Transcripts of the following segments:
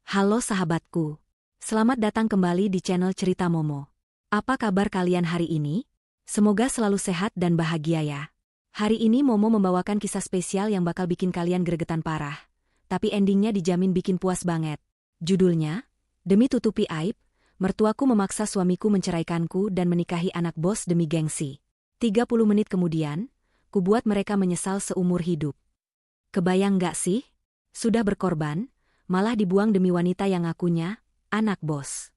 Halo sahabatku. Selamat datang kembali di channel Cerita Momo. Apa kabar kalian hari ini? Semoga selalu sehat dan bahagia ya. Hari ini Momo membawakan kisah spesial yang bakal bikin kalian gregetan parah. Tapi endingnya dijamin bikin puas banget. Judulnya, Demi Tutupi Aib, Mertuaku Memaksa Suamiku Menceraikanku dan Menikahi Anak Bos Demi Gengsi. 30 menit kemudian, kubuat mereka menyesal seumur hidup. Kebayang gak sih? Sudah berkorban, malah dibuang demi wanita yang ngakunya anak bos.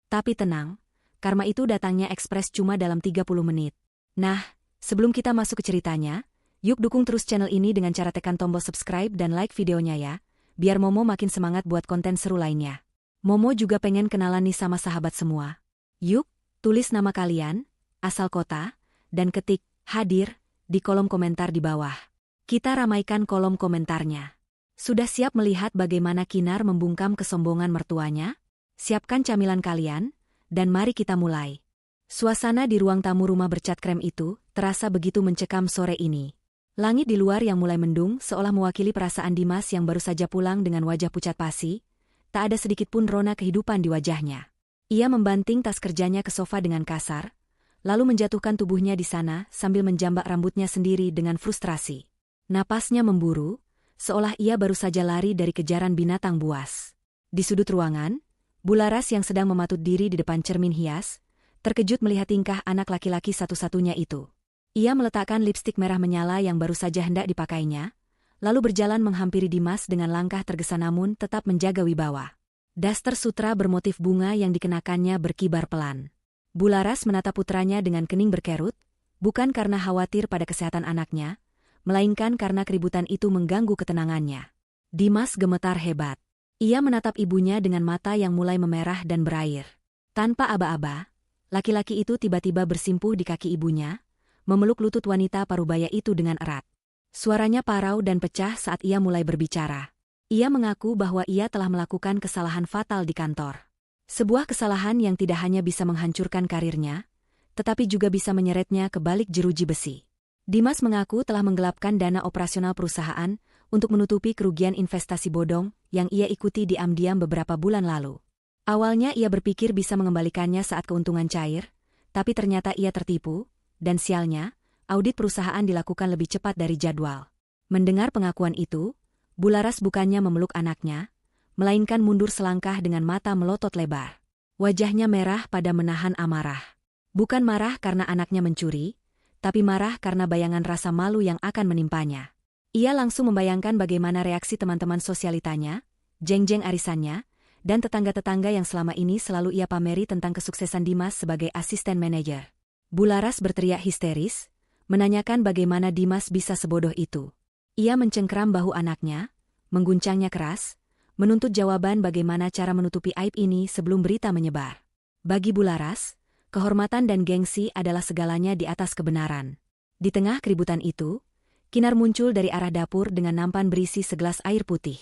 Tapi tenang, karma itu datangnya ekspres cuma dalam 30 menit. Nah, sebelum kita masuk ke ceritanya, yuk dukung terus channel ini dengan cara tekan tombol subscribe dan like videonya ya, biar Momo makin semangat buat konten seru lainnya. Momo juga pengen kenalan nih sama sahabat semua. Yuk, tulis nama kalian, asal kota, dan ketik hadir di kolom komentar di bawah. Kita ramaikan kolom komentarnya. Sudah siap melihat bagaimana Kinar membungkam kesombongan mertuanya? Siapkan camilan kalian, dan mari kita mulai. Suasana di ruang tamu rumah bercat krem itu terasa begitu mencekam sore ini. Langit di luar yang mulai mendung seolah mewakili perasaan Dimas yang baru saja pulang dengan wajah pucat pasi. Tak ada sedikit pun rona kehidupan di wajahnya. Ia membanting tas kerjanya ke sofa dengan kasar, lalu menjatuhkan tubuhnya di sana sambil menjambak rambutnya sendiri dengan frustrasi. Napasnya memburu, seolah ia baru saja lari dari kejaran binatang buas. Di sudut ruangan, Bularas yang sedang mematut diri di depan cermin hias, terkejut melihat tingkah anak laki-laki satu-satunya itu. Ia meletakkan lipstik merah menyala yang baru saja hendak dipakainya, lalu berjalan menghampiri Dimas dengan langkah tergesa namun tetap menjaga wibawa. Daster sutra bermotif bunga yang dikenakannya berkibar pelan. Bularas menatap putranya dengan kening berkerut, bukan karena khawatir pada kesehatan anaknya, melainkan karena keributan itu mengganggu ketenangannya. Dimas gemetar hebat. Ia menatap ibunya dengan mata yang mulai memerah dan berair. Tanpa aba-aba, laki-laki itu tiba-tiba bersimpuh di kaki ibunya, memeluk lutut wanita parubaya itu dengan erat. Suaranya parau dan pecah saat ia mulai berbicara. Ia mengaku bahwa ia telah melakukan kesalahan fatal di kantor. Sebuah kesalahan yang tidak hanya bisa menghancurkan karirnya, tetapi juga bisa menyeretnya ke balik jeruji besi. Dimas mengaku telah menggelapkan dana operasional perusahaan untuk menutupi kerugian investasi bodong yang ia ikuti diam-diam beberapa bulan lalu. Awalnya ia berpikir bisa mengembalikannya saat keuntungan cair, tapi ternyata ia tertipu, dan sialnya, audit perusahaan dilakukan lebih cepat dari jadwal. Mendengar pengakuan itu, Bularas bukannya memeluk anaknya, melainkan mundur selangkah dengan mata melotot lebar. Wajahnya merah pada menahan amarah. Bukan marah karena anaknya mencuri, tapi marah karena bayangan rasa malu yang akan menimpanya. Ia langsung membayangkan bagaimana reaksi teman-teman sosialitanya, jeng-jeng arisannya, dan tetangga-tetangga yang selama ini selalu ia pameri tentang kesuksesan Dimas sebagai asisten manajer. Bularas berteriak histeris, menanyakan bagaimana Dimas bisa sebodoh itu. Ia mencengkram bahu anaknya, mengguncangnya keras, menuntut jawaban bagaimana cara menutupi aib ini sebelum berita menyebar. Bagi Bularas, kehormatan dan gengsi adalah segalanya di atas kebenaran. Di tengah keributan itu, Kinar muncul dari arah dapur dengan nampan berisi segelas air putih.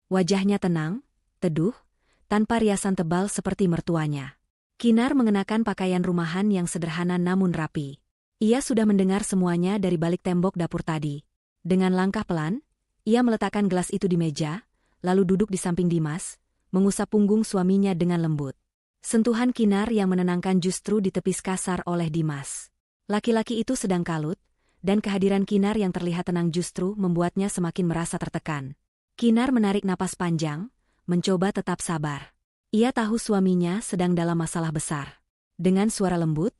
Wajahnya tenang, teduh, tanpa riasan tebal seperti mertuanya. Kinar mengenakan pakaian rumahan yang sederhana namun rapi. Ia sudah mendengar semuanya dari balik tembok dapur tadi. Dengan langkah pelan, ia meletakkan gelas itu di meja, lalu duduk di samping Dimas, mengusap punggung suaminya dengan lembut. Sentuhan Kinar yang menenangkan justru ditepis kasar oleh Dimas. Laki-laki itu sedang kalut, dan kehadiran Kinar yang terlihat tenang justru membuatnya semakin merasa tertekan. Kinar menarik napas panjang, mencoba tetap sabar. Ia tahu suaminya sedang dalam masalah besar. Dengan suara lembut,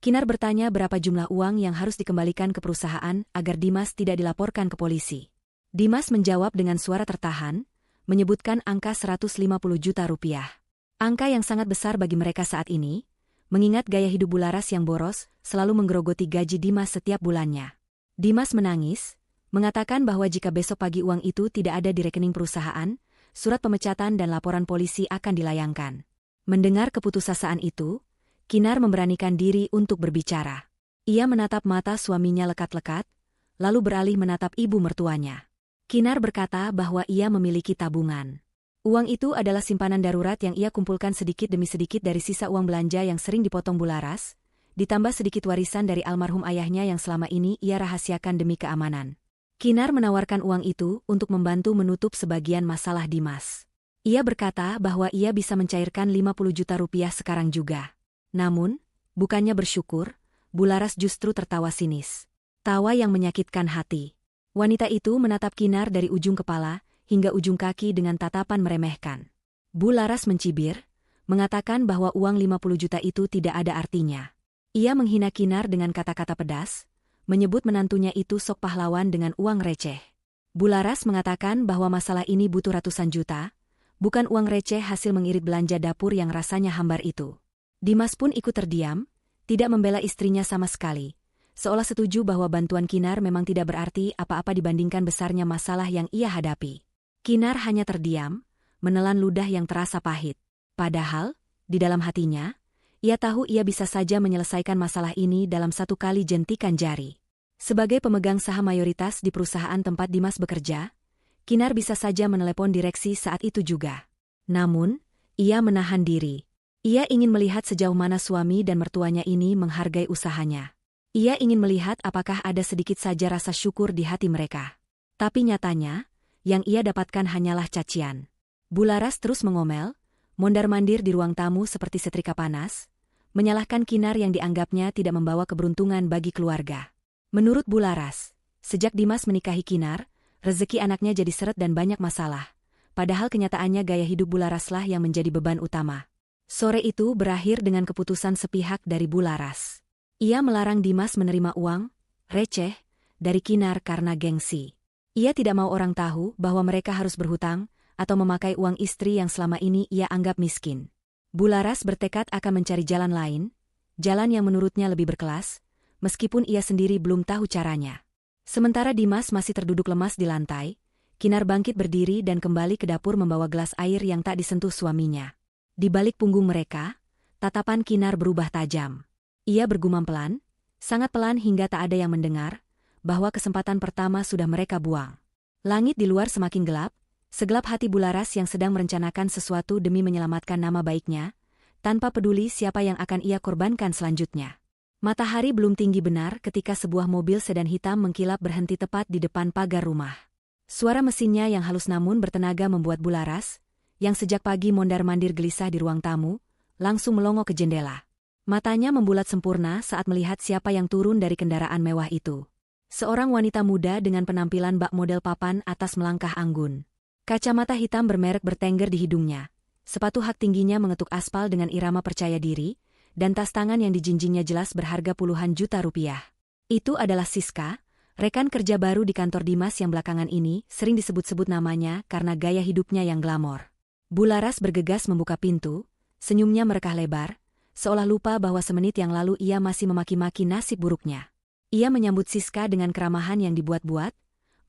Kinar bertanya berapa jumlah uang yang harus dikembalikan ke perusahaan agar Dimas tidak dilaporkan ke polisi. Dimas menjawab dengan suara tertahan, menyebutkan angka 150 juta rupiah. Angka yang sangat besar bagi mereka saat ini, mengingat gaya hidup Bularas yang boros selalu menggerogoti gaji Dimas setiap bulannya. Dimas menangis, mengatakan bahwa jika besok pagi uang itu tidak ada di rekening perusahaan, surat pemecatan dan laporan polisi akan dilayangkan. Mendengar keputusasaan itu, Kinar memberanikan diri untuk berbicara. Ia menatap mata suaminya lekat-lekat, lalu beralih menatap ibu mertuanya. Kinar berkata bahwa ia memiliki tabungan. Uang itu adalah simpanan darurat yang ia kumpulkan sedikit demi sedikit dari sisa uang belanja yang sering dipotong Bularas, ditambah sedikit warisan dari almarhum ayahnya yang selama ini ia rahasiakan demi keamanan. Kinar menawarkan uang itu untuk membantu menutup sebagian masalah Dimas. Ia berkata bahwa ia bisa mencairkan 50 juta rupiah sekarang juga. Namun, bukannya bersyukur, Bularas justru tertawa sinis. Tawa yang menyakitkan hati. Wanita itu menatap Kinar dari ujung kepala hingga ujung kaki dengan tatapan meremehkan. Bularas mencibir, mengatakan bahwa uang 50 juta itu tidak ada artinya. Ia menghina Kinar dengan kata-kata pedas, menyebut menantunya itu sok pahlawan dengan uang receh. Bularas mengatakan bahwa masalah ini butuh ratusan juta, bukan uang receh hasil mengirit belanja dapur yang rasanya hambar itu. Dimas pun ikut terdiam, tidak membela istrinya sama sekali, seolah setuju bahwa bantuan Kinar memang tidak berarti apa-apa dibandingkan besarnya masalah yang ia hadapi. Kinar hanya terdiam, menelan ludah yang terasa pahit. Padahal, di dalam hatinya, ia tahu ia bisa saja menyelesaikan masalah ini dalam satu kali jentikan jari. Sebagai pemegang saham mayoritas di perusahaan tempat Dimas bekerja, Kinar bisa saja menelepon direksi saat itu juga. Namun, ia menahan diri. Ia ingin melihat sejauh mana suami dan mertuanya ini menghargai usahanya. Ia ingin melihat apakah ada sedikit saja rasa syukur di hati mereka. Tapi nyatanya, yang ia dapatkan hanyalah cacian. Bularas terus mengomel, mondar-mandir di ruang tamu seperti setrika panas, menyalahkan Kinar yang dianggapnya tidak membawa keberuntungan bagi keluarga. Menurut Bularas, sejak Dimas menikahi Kinar, rezeki anaknya jadi seret dan banyak masalah. Padahal kenyataannya gaya hidup Bularaslah yang menjadi beban utama. Sore itu berakhir dengan keputusan sepihak dari Bularas. Ia melarang Dimas menerima uang, receh, dari Kinar karena gengsi. Ia tidak mau orang tahu bahwa mereka harus berhutang atau memakai uang istri yang selama ini ia anggap miskin. Bularas bertekad akan mencari jalan lain, jalan yang menurutnya lebih berkelas, meskipun ia sendiri belum tahu caranya. Sementara Dimas masih terduduk lemas di lantai, Kinar bangkit berdiri dan kembali ke dapur membawa gelas air yang tak disentuh suaminya. Di balik punggung mereka, tatapan Kinar berubah tajam. Ia bergumam pelan, sangat pelan hingga tak ada yang mendengar, bahwa kesempatan pertama sudah mereka buang. Langit di luar semakin gelap, segelap hati Bularas yang sedang merencanakan sesuatu demi menyelamatkan nama baiknya, tanpa peduli siapa yang akan ia korbankan selanjutnya. Matahari belum tinggi benar ketika sebuah mobil sedan hitam mengkilap berhenti tepat di depan pagar rumah. Suara mesinnya yang halus namun bertenaga membuat Bularas, yang sejak pagi mondar-mandir gelisah di ruang tamu, langsung melongo ke jendela. Matanya membulat sempurna saat melihat siapa yang turun dari kendaraan mewah itu. Seorang wanita muda dengan penampilan bak model papan atas melangkah anggun. Kacamata hitam bermerek bertengger di hidungnya. Sepatu hak tingginya mengetuk aspal dengan irama percaya diri, dan tas tangan yang dijinjingnya jelas berharga puluhan juta rupiah. Itu adalah Siska, rekan kerja baru di kantor Dimas yang belakangan ini sering disebut-sebut namanya karena gaya hidupnya yang glamor. Bularas bergegas membuka pintu, senyumnya merekah lebar, seolah lupa bahwa semenit yang lalu ia masih memaki-maki nasib buruknya. Ia menyambut Siska dengan keramahan yang dibuat-buat,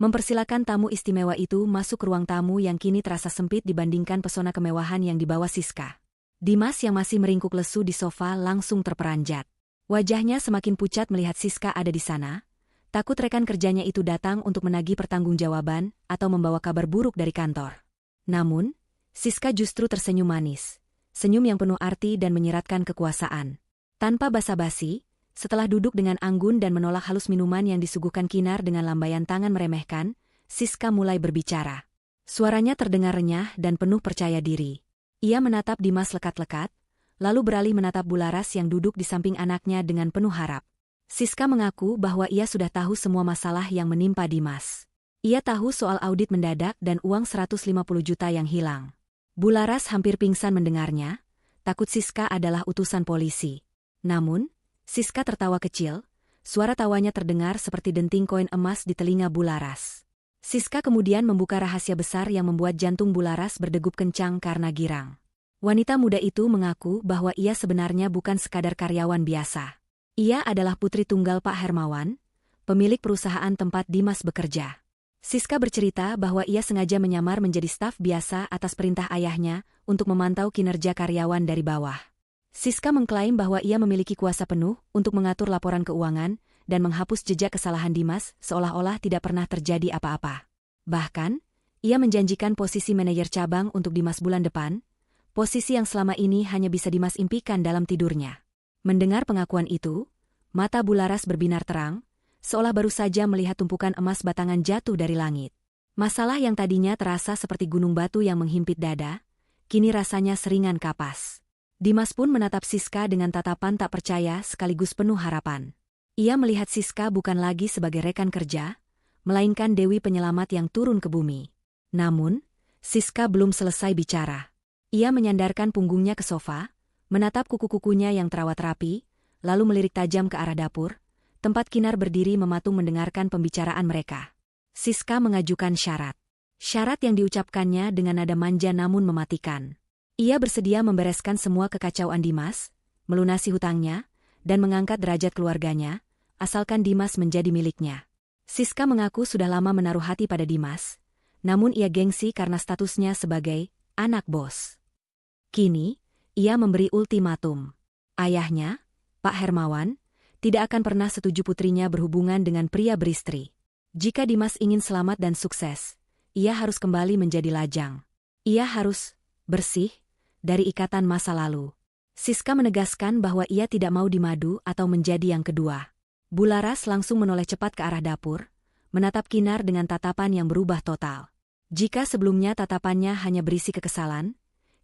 mempersilakan tamu istimewa itu masuk ke ruang tamu yang kini terasa sempit dibandingkan pesona kemewahan yang dibawa Siska. Dimas yang masih meringkuk lesu di sofa langsung terperanjat. Wajahnya semakin pucat melihat Siska ada di sana, takut rekan kerjanya itu datang untuk menagih pertanggungjawaban atau membawa kabar buruk dari kantor. Namun, Siska justru tersenyum manis, senyum yang penuh arti dan menyiratkan kekuasaan. Tanpa basa-basi, setelah duduk dengan anggun dan menolak halus minuman yang disuguhkan Kinar dengan lambaian tangan meremehkan, Siska mulai berbicara. Suaranya terdengar renyah dan penuh percaya diri. Ia menatap Dimas lekat-lekat, lalu beralih menatap Bularas yang duduk di samping anaknya dengan penuh harap. Siska mengaku bahwa ia sudah tahu semua masalah yang menimpa Dimas. Ia tahu soal audit mendadak dan uang 150 juta yang hilang. Bularas hampir pingsan mendengarnya, takut Siska adalah utusan polisi. Namun, Siska tertawa kecil, suara tawanya terdengar seperti denting koin emas di telinga Bularas. Siska kemudian membuka rahasia besar yang membuat jantung Bularas berdegup kencang karena girang. Wanita muda itu mengaku bahwa ia sebenarnya bukan sekadar karyawan biasa. Ia adalah putri tunggal Pak Hermawan, pemilik perusahaan tempat Dimas bekerja. Siska bercerita bahwa ia sengaja menyamar menjadi staf biasa atas perintah ayahnya untuk memantau kinerja karyawan dari bawah. Siska mengklaim bahwa ia memiliki kuasa penuh untuk mengatur laporan keuangan dan menghapus jejak kesalahan Dimas seolah-olah tidak pernah terjadi apa-apa. Bahkan, ia menjanjikan posisi manajer cabang untuk Dimas bulan depan, posisi yang selama ini hanya bisa Dimas impikan dalam tidurnya. Mendengar pengakuan itu, mata Bularas berbinar terang, seolah baru saja melihat tumpukan emas batangan jatuh dari langit. Masalah yang tadinya terasa seperti gunung batu yang menghimpit dada, kini rasanya seringan kapas. Dimas pun menatap Siska dengan tatapan tak percaya sekaligus penuh harapan. Ia melihat Siska bukan lagi sebagai rekan kerja, melainkan dewi penyelamat yang turun ke bumi. Namun, Siska belum selesai bicara. Ia menyandarkan punggungnya ke sofa, menatap kuku-kukunya yang terawat rapi, lalu melirik tajam ke arah dapur, tempat Kinar berdiri mematung mendengarkan pembicaraan mereka. Siska mengajukan syarat. Syarat yang diucapkannya dengan nada manja namun mematikan. Ia bersedia membereskan semua kekacauan Dimas, melunasi hutangnya, dan mengangkat derajat keluarganya, asalkan Dimas menjadi miliknya. Siska mengaku sudah lama menaruh hati pada Dimas, namun ia gengsi karena statusnya sebagai anak bos. Kini, ia memberi ultimatum. Ayahnya, Pak Hermawan, tidak akan pernah setuju putrinya berhubungan dengan pria beristri. Jika Dimas ingin selamat dan sukses, ia harus kembali menjadi lajang. Ia harus bersih dari ikatan masa lalu. Siska menegaskan bahwa ia tidak mau dimadu atau menjadi yang kedua. Bularas langsung menoleh cepat ke arah dapur, menatap Kinar dengan tatapan yang berubah total. Jika sebelumnya tatapannya hanya berisi kekesalan,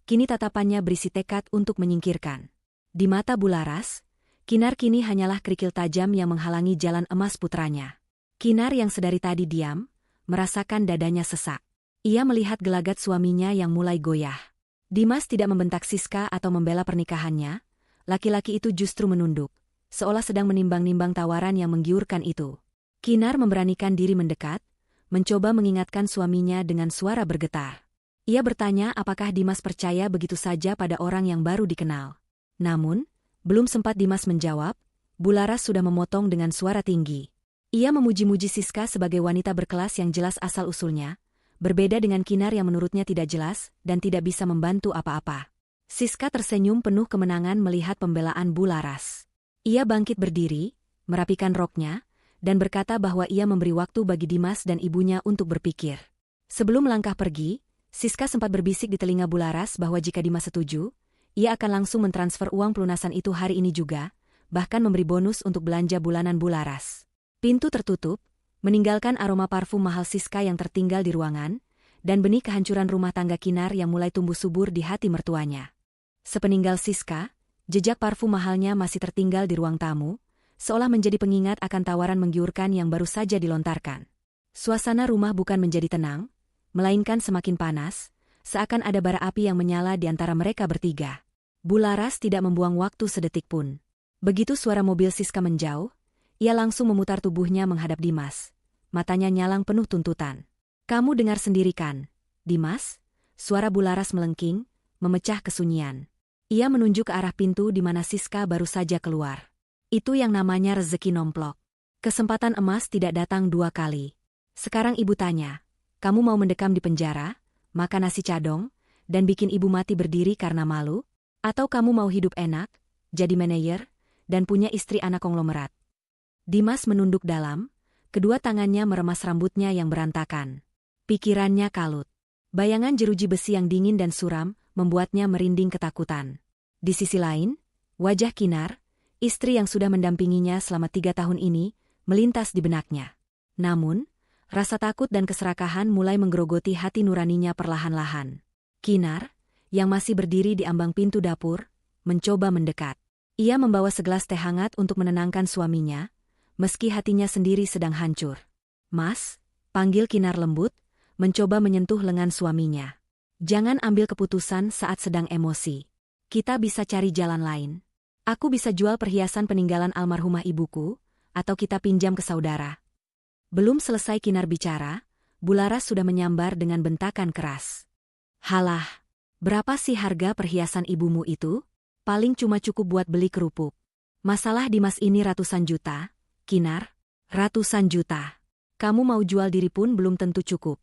kini tatapannya berisi tekad untuk menyingkirkan. Di mata Bularas, Kinar kini hanyalah kerikil tajam yang menghalangi jalan emas putranya. Kinar yang sedari tadi diam, merasakan dadanya sesak. Ia melihat gelagat suaminya yang mulai goyah. Dimas tidak membentak Siska atau membela pernikahannya, laki-laki itu justru menunduk, seolah sedang menimbang-nimbang tawaran yang menggiurkan itu. Kinar memberanikan diri mendekat, mencoba mengingatkan suaminya dengan suara bergetar. Ia bertanya apakah Dimas percaya begitu saja pada orang yang baru dikenal. Namun, belum sempat Dimas menjawab, Bularas sudah memotong dengan suara tinggi. Ia memuji-muji Siska sebagai wanita berkelas yang jelas asal-usulnya, berbeda dengan Kinar yang menurutnya tidak jelas dan tidak bisa membantu apa-apa. Siska tersenyum penuh kemenangan melihat pembelaan Bularas. Ia bangkit berdiri, merapikan roknya, dan berkata bahwa ia memberi waktu bagi Dimas dan ibunya untuk berpikir. Sebelum melangkah pergi, Siska sempat berbisik di telinga Bularas bahwa jika Dimas setuju, ia akan langsung mentransfer uang pelunasan itu hari ini juga, bahkan memberi bonus untuk belanja bulanan Bularas. Pintu tertutup, meninggalkan aroma parfum mahal Siska yang tertinggal di ruangan, dan benih kehancuran rumah tangga Kinar yang mulai tumbuh subur di hati mertuanya. Sepeninggal Siska, jejak parfum mahalnya masih tertinggal di ruang tamu, seolah menjadi pengingat akan tawaran menggiurkan yang baru saja dilontarkan. Suasana rumah bukan menjadi tenang, melainkan semakin panas, seakan ada bara api yang menyala di antara mereka bertiga. Bularas tidak membuang waktu sedetik pun. Begitu suara mobil Siska menjauh, ia langsung memutar tubuhnya menghadap Dimas. Matanya nyalang penuh tuntutan. "Kamu dengar sendiri kan, Dimas?" Suara Bularas melengking, memecah kesunyian. Ia menunjuk ke arah pintu di mana Siska baru saja keluar. Itu yang namanya rezeki nomplok. Kesempatan emas tidak datang dua kali. Sekarang ibu tanya, kamu mau mendekam di penjara, makan nasi cadong, dan bikin ibu mati berdiri karena malu? Atau kamu mau hidup enak, jadi manajer, dan punya istri anak konglomerat? Dimas menunduk dalam, kedua tangannya meremas rambutnya yang berantakan. Pikirannya kalut. Bayangan jeruji besi yang dingin dan suram membuatnya merinding ketakutan. Di sisi lain, wajah Kinar, istri yang sudah mendampinginya selama 3 tahun ini, melintas di benaknya. Namun, rasa takut dan keserakahan mulai menggerogoti hati nuraninya perlahan-lahan. Kinar, yang masih berdiri di ambang pintu dapur, mencoba mendekat. Ia membawa segelas teh hangat untuk menenangkan suaminya, meski hatinya sendiri sedang hancur. "Mas," panggil Kinar lembut, mencoba menyentuh lengan suaminya. "Jangan ambil keputusan saat sedang emosi. Kita bisa cari jalan lain. Aku bisa jual perhiasan peninggalan almarhumah ibuku, atau kita pinjam ke saudara." Belum selesai Kinar bicara, Bularas sudah menyambar dengan bentakan keras. "Halah, berapa sih harga perhiasan ibumu itu? Paling cuma cukup buat beli kerupuk. Masalah Dimas ini ratusan juta, Kinar, ratusan juta. Kamu mau jual diri pun belum tentu cukup."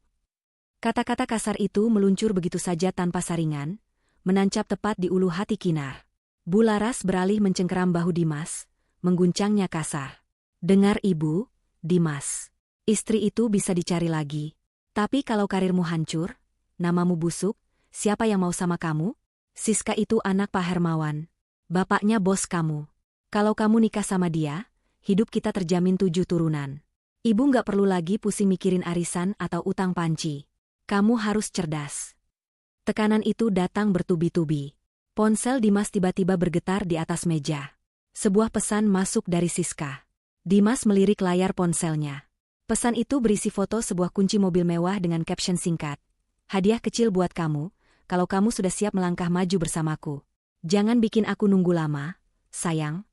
Kata-kata kasar itu meluncur begitu saja tanpa saringan, menancap tepat di ulu hati Kinar. Bularas beralih mencengkeram bahu Dimas, mengguncangnya kasar. "Dengar ibu, Dimas. Istri itu bisa dicari lagi. Tapi kalau karirmu hancur, namamu busuk, siapa yang mau sama kamu? Siska itu anak Pak Hermawan. Bapaknya bos kamu. Kalau kamu nikah sama dia, hidup kita terjamin 7 turunan. Ibu nggak perlu lagi pusing mikirin arisan atau utang panci. Kamu harus cerdas." Tekanan itu datang bertubi-tubi. Ponsel Dimas tiba-tiba bergetar di atas meja. Sebuah pesan masuk dari Siska. Dimas melirik layar ponselnya. Pesan itu berisi foto sebuah kunci mobil mewah dengan caption singkat. Hadiah kecil buat kamu, kalau kamu sudah siap melangkah maju bersamaku. Jangan bikin aku nunggu lama, sayang.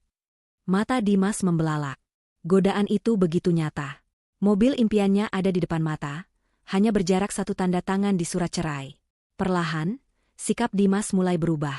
Mata Dimas membelalak. Godaan itu begitu nyata. Mobil impiannya ada di depan mata, hanya berjarak 1 tanda tangan di surat cerai. Perlahan, sikap Dimas mulai berubah.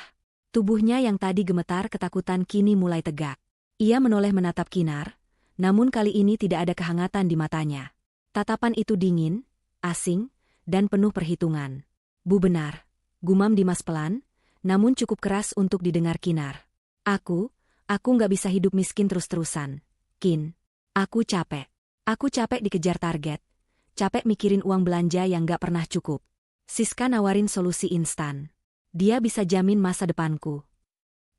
Tubuhnya yang tadi gemetar ketakutan kini mulai tegak. Ia menoleh menatap Kinar, namun kali ini tidak ada kehangatan di matanya. Tatapan itu dingin, asing, dan penuh perhitungan. Bu benar, gumam Dimas pelan, namun cukup keras untuk didengar Kinar. Aku nggak bisa hidup miskin terus-terusan. Kin, aku capek. Aku capek dikejar target. Capek mikirin uang belanja yang nggak pernah cukup. Siska nawarin solusi instan. Dia bisa jamin masa depanku.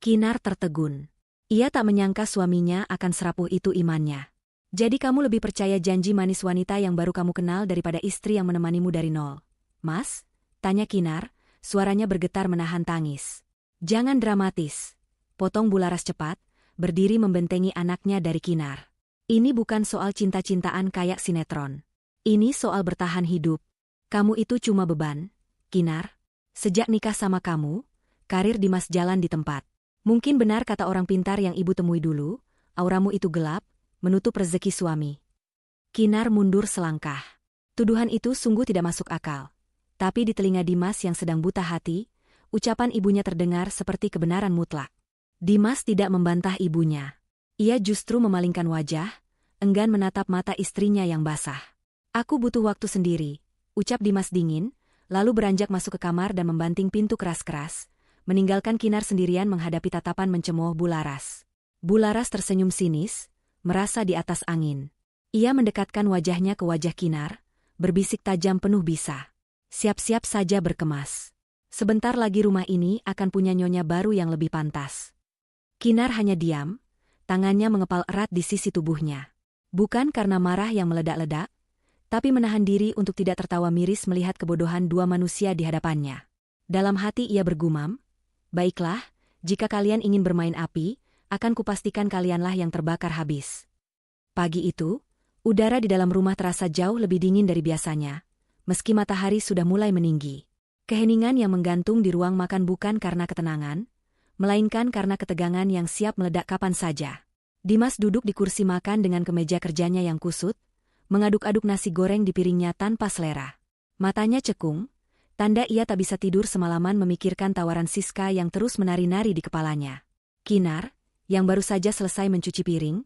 Kinar tertegun. Ia tak menyangka suaminya akan serapuh itu imannya. Jadi kamu lebih percaya janji manis wanita yang baru kamu kenal daripada istri yang menemanimu dari nol? Mas? Tanya Kinar, suaranya bergetar menahan tangis. Jangan dramatis. Potong Bularas cepat, berdiri membentengi anaknya dari Kinar. Ini bukan soal cinta-cintaan kayak sinetron. Ini soal bertahan hidup. Kamu itu cuma beban, Kinar. Sejak nikah sama kamu, karir Dimas jalan di tempat. Mungkin benar kata orang pintar yang ibu temui dulu, auramu itu gelap, menutup rezeki suami. Kinar mundur selangkah. Tuduhan itu sungguh tidak masuk akal. Tapi di telinga Dimas yang sedang buta hati, ucapan ibunya terdengar seperti kebenaran mutlak. Dimas tidak membantah ibunya. Ia justru memalingkan wajah, enggan menatap mata istrinya yang basah. Aku butuh waktu sendiri, ucap Dimas dingin, lalu beranjak masuk ke kamar dan membanting pintu keras-keras, meninggalkan Kinar sendirian menghadapi tatapan mencemooh Bularas. Bularas tersenyum sinis, merasa di atas angin. Ia mendekatkan wajahnya ke wajah Kinar, berbisik tajam penuh bisa. Siap-siap saja berkemas. Sebentar lagi rumah ini akan punya nyonya baru yang lebih pantas. Kinar hanya diam, tangannya mengepal erat di sisi tubuhnya. Bukan karena marah yang meledak-ledak, tapi menahan diri untuk tidak tertawa miris melihat kebodohan dua manusia di hadapannya. Dalam hati ia bergumam, baiklah, jika kalian ingin bermain api, akan kupastikan kalianlah yang terbakar habis. Pagi itu, udara di dalam rumah terasa jauh lebih dingin dari biasanya, meski matahari sudah mulai meninggi. Keheningan yang menggantung di ruang makan bukan karena ketenangan, melainkan karena ketegangan yang siap meledak kapan saja. Dimas duduk di kursi makan dengan kemeja kerjanya yang kusut, mengaduk-aduk nasi goreng di piringnya tanpa selera. Matanya cekung, tanda ia tak bisa tidur semalaman memikirkan tawaran Siska yang terus menari-nari di kepalanya. Kinar, yang baru saja selesai mencuci piring,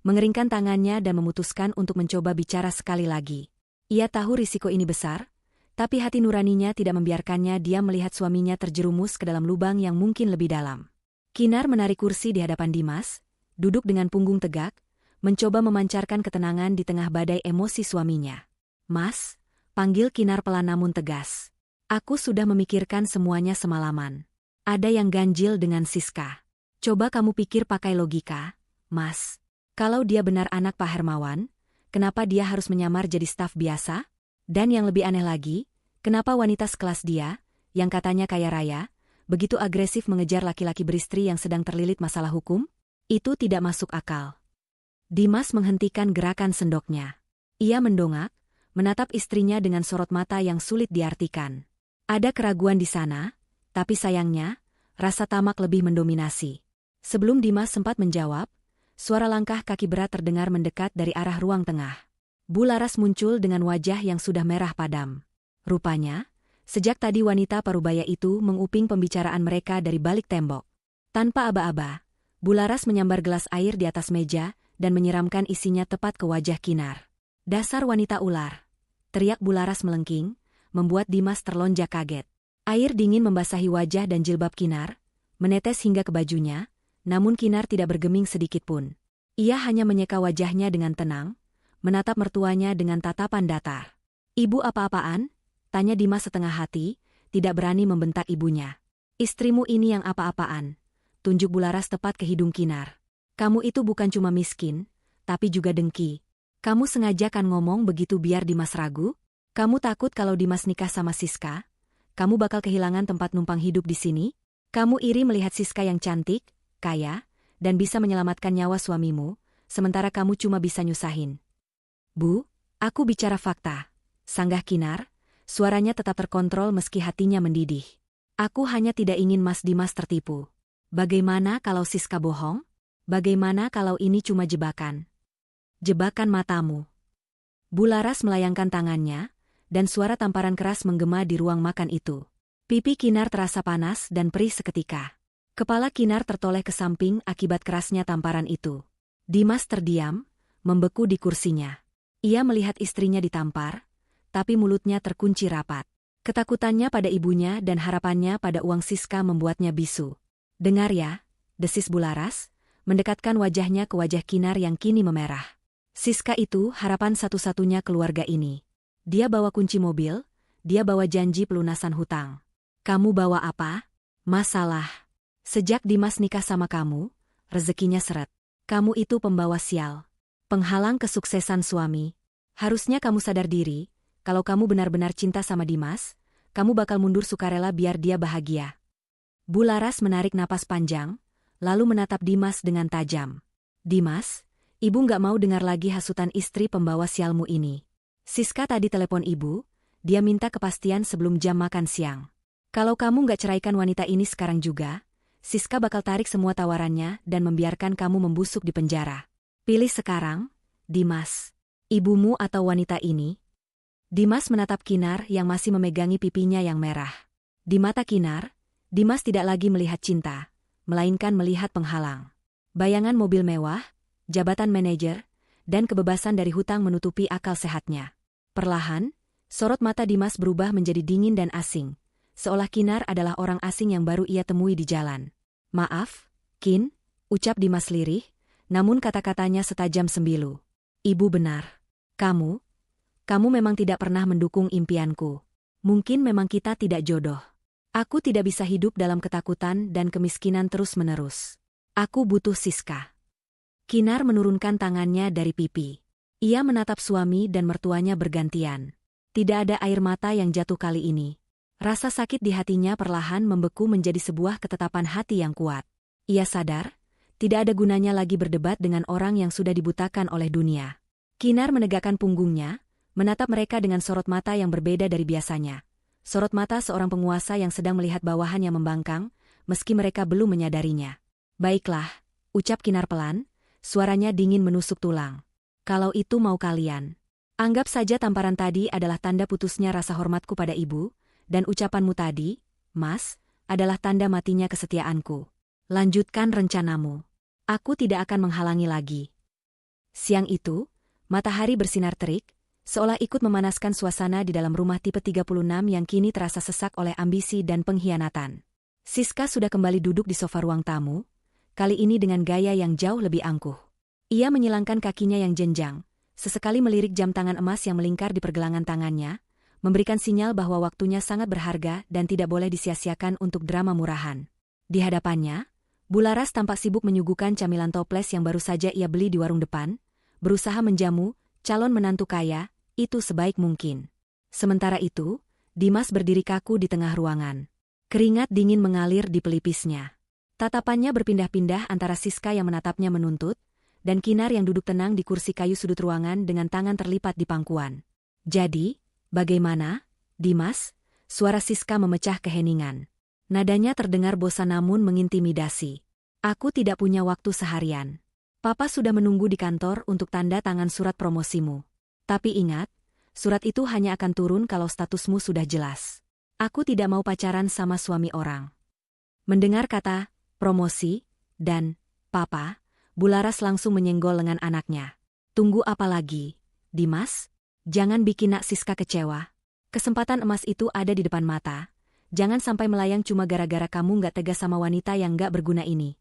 mengeringkan tangannya dan memutuskan untuk mencoba bicara sekali lagi. Ia tahu risiko ini besar, tapi hati nuraninya tidak membiarkannya dia melihat suaminya terjerumus ke dalam lubang yang mungkin lebih dalam. Kinar menarik kursi di hadapan Dimas, duduk dengan punggung tegak, mencoba memancarkan ketenangan di tengah badai emosi suaminya. Mas, panggil Kinar pelan namun tegas. Aku sudah memikirkan semuanya semalaman. Ada yang ganjil dengan Siska. Coba kamu pikir pakai logika, Mas. Kalau dia benar anak Pak Hermawan, kenapa dia harus menyamar jadi staf biasa? Dan yang lebih aneh lagi, kenapa wanita sekelas dia, yang katanya kaya raya, begitu agresif mengejar laki-laki beristri yang sedang terlilit masalah hukum? Itu tidak masuk akal. Dimas menghentikan gerakan sendoknya. Ia mendongak, menatap istrinya dengan sorot mata yang sulit diartikan. Ada keraguan di sana, tapi sayangnya, rasa tamak lebih mendominasi. Sebelum Dimas sempat menjawab, suara langkah kaki berat terdengar mendekat dari arah ruang tengah. Bularas muncul dengan wajah yang sudah merah padam. Rupanya, sejak tadi wanita parubaya itu menguping pembicaraan mereka dari balik tembok. Tanpa aba-aba, Bularas menyambar gelas air di atas meja dan menyiramkan isinya tepat ke wajah Kinar. Dasar wanita ular, teriak Bularas melengking, membuat Dimas terlonjak kaget. Air dingin membasahi wajah dan jilbab Kinar, menetes hingga ke bajunya, namun Kinar tidak bergeming sedikitpun. Ia hanya menyeka wajahnya dengan tenang, menatap mertuanya dengan tatapan datar. Ibu apa-apaan? Tanya Dimas setengah hati, tidak berani membentak ibunya. Istrimu ini yang apa-apaan? Tunjuk Bularas tepat ke hidung Kinar. Kamu itu bukan cuma miskin, tapi juga dengki. Kamu sengaja kan ngomong begitu biar Dimas ragu? Kamu takut kalau Dimas nikah sama Siska? kamu bakal kehilangan tempat numpang hidup di sini? Kamu iri melihat Siska yang cantik, kaya, dan bisa menyelamatkan nyawa suamimu, sementara kamu cuma bisa nyusahin. Bu, aku bicara fakta, sanggah Kinar, suaranya tetap terkontrol meski hatinya mendidih. Aku hanya tidak ingin Mas Dimas tertipu. Bagaimana kalau Siska bohong? Bagaimana kalau ini cuma jebakan? Jebakan matamu. Bularas melayangkan tangannya, dan suara tamparan keras menggema di ruang makan itu. Pipi Kinar terasa panas dan perih seketika. Kepala Kinar tertoleh ke samping akibat kerasnya tamparan itu. Dimas terdiam, membeku di kursinya. Ia melihat istrinya ditampar, tapi mulutnya terkunci rapat. Ketakutannya pada ibunya dan harapannya pada uang Siska membuatnya bisu. Dengar ya, desis Bularas, mendekatkan wajahnya ke wajah Kinar yang kini memerah. Siska itu harapan satu-satunya keluarga ini. Dia bawa kunci mobil, dia bawa janji pelunasan hutang. Kamu bawa apa? Masalah. Sejak Dimas nikah sama kamu, rezekinya seret. Kamu itu pembawa sial. Penghalang kesuksesan suami. Harusnya kamu sadar diri, kalau kamu benar-benar cinta sama Dimas, kamu bakal mundur sukarela biar dia bahagia. Bularas menarik napas panjang, lalu menatap Dimas dengan tajam. Dimas, ibu nggak mau dengar lagi hasutan istri pembawa sialmu ini. Siska tadi telepon ibu, dia minta kepastian sebelum jam makan siang. Kalau kamu nggak ceraikan wanita ini sekarang juga, Siska bakal tarik semua tawarannya dan membiarkan kamu membusuk di penjara. Pilih sekarang, Dimas. Ibumu atau wanita ini? Dimas menatap Kinar yang masih memegangi pipinya yang merah. Di mata Kinar, Dimas tidak lagi melihat cinta, melainkan melihat penghalang. Bayangan mobil mewah, jabatan manajer, dan kebebasan dari hutang menutupi akal sehatnya. Perlahan, sorot mata Dimas berubah menjadi dingin dan asing, seolah Kinar adalah orang asing yang baru ia temui di jalan. Maaf, Kin, ucap Dimas lirih, namun kata-katanya setajam sembilu. Ibu benar. Kamu memang tidak pernah mendukung impianku. Mungkin memang kita tidak jodoh. Aku tidak bisa hidup dalam ketakutan dan kemiskinan terus-menerus. Aku butuh Siska. Kinar menurunkan tangannya dari pipi. Ia menatap suami dan mertuanya bergantian. Tidak ada air mata yang jatuh kali ini. Rasa sakit di hatinya perlahan membeku menjadi sebuah ketetapan hati yang kuat. Ia sadar, tidak ada gunanya lagi berdebat dengan orang yang sudah dibutakan oleh dunia. Kinar menegakkan punggungnya, menatap mereka dengan sorot mata yang berbeda dari biasanya. Sorot mata seorang penguasa yang sedang melihat bawahan yang membangkang, meski mereka belum menyadarinya. Baiklah, ucap Kinar pelan, suaranya dingin menusuk tulang. Kalau itu mau kalian. Anggap saja tamparan tadi adalah tanda putusnya rasa hormatku pada ibu, dan ucapanmu tadi, Mas, adalah tanda matinya kesetiaanku. Lanjutkan rencanamu. Aku tidak akan menghalangi lagi. Siang itu, matahari bersinar terik, seolah ikut memanaskan suasana di dalam rumah tipe 36 yang kini terasa sesak oleh ambisi dan pengkhianatan. Siska sudah kembali duduk di sofa ruang tamu, kali ini dengan gaya yang jauh lebih angkuh. Ia menyilangkan kakinya yang jenjang, sesekali melirik jam tangan emas yang melingkar di pergelangan tangannya, memberikan sinyal bahwa waktunya sangat berharga dan tidak boleh disia-siakan untuk drama murahan. Di hadapannya, Bularas tampak sibuk menyuguhkan camilan toples yang baru saja ia beli di warung depan, berusaha menjamu calon menantu kaya, itu sebaik mungkin. Sementara itu, Dimas berdiri kaku di tengah ruangan. Keringat dingin mengalir di pelipisnya. Tatapannya berpindah-pindah antara Siska yang menatapnya menuntut, dan Kinar yang duduk tenang di kursi kayu sudut ruangan dengan tangan terlipat di pangkuan. Jadi, bagaimana, Dimas? Suara Siska memecah keheningan. Nadanya terdengar bosan namun mengintimidasi. Aku tidak punya waktu seharian. Papa sudah menunggu di kantor untuk tanda tangan surat promosimu. Tapi ingat, surat itu hanya akan turun kalau statusmu sudah jelas. Aku tidak mau pacaran sama suami orang. Mendengar kata promosi dan Papa, Bularas langsung menyenggol lengan anaknya. Tunggu apa lagi, Dimas? Jangan bikin Nak Siska kecewa. Kesempatan emas itu ada di depan mata. Jangan sampai melayang cuma gara-gara kamu nggak tegas sama wanita yang nggak berguna ini.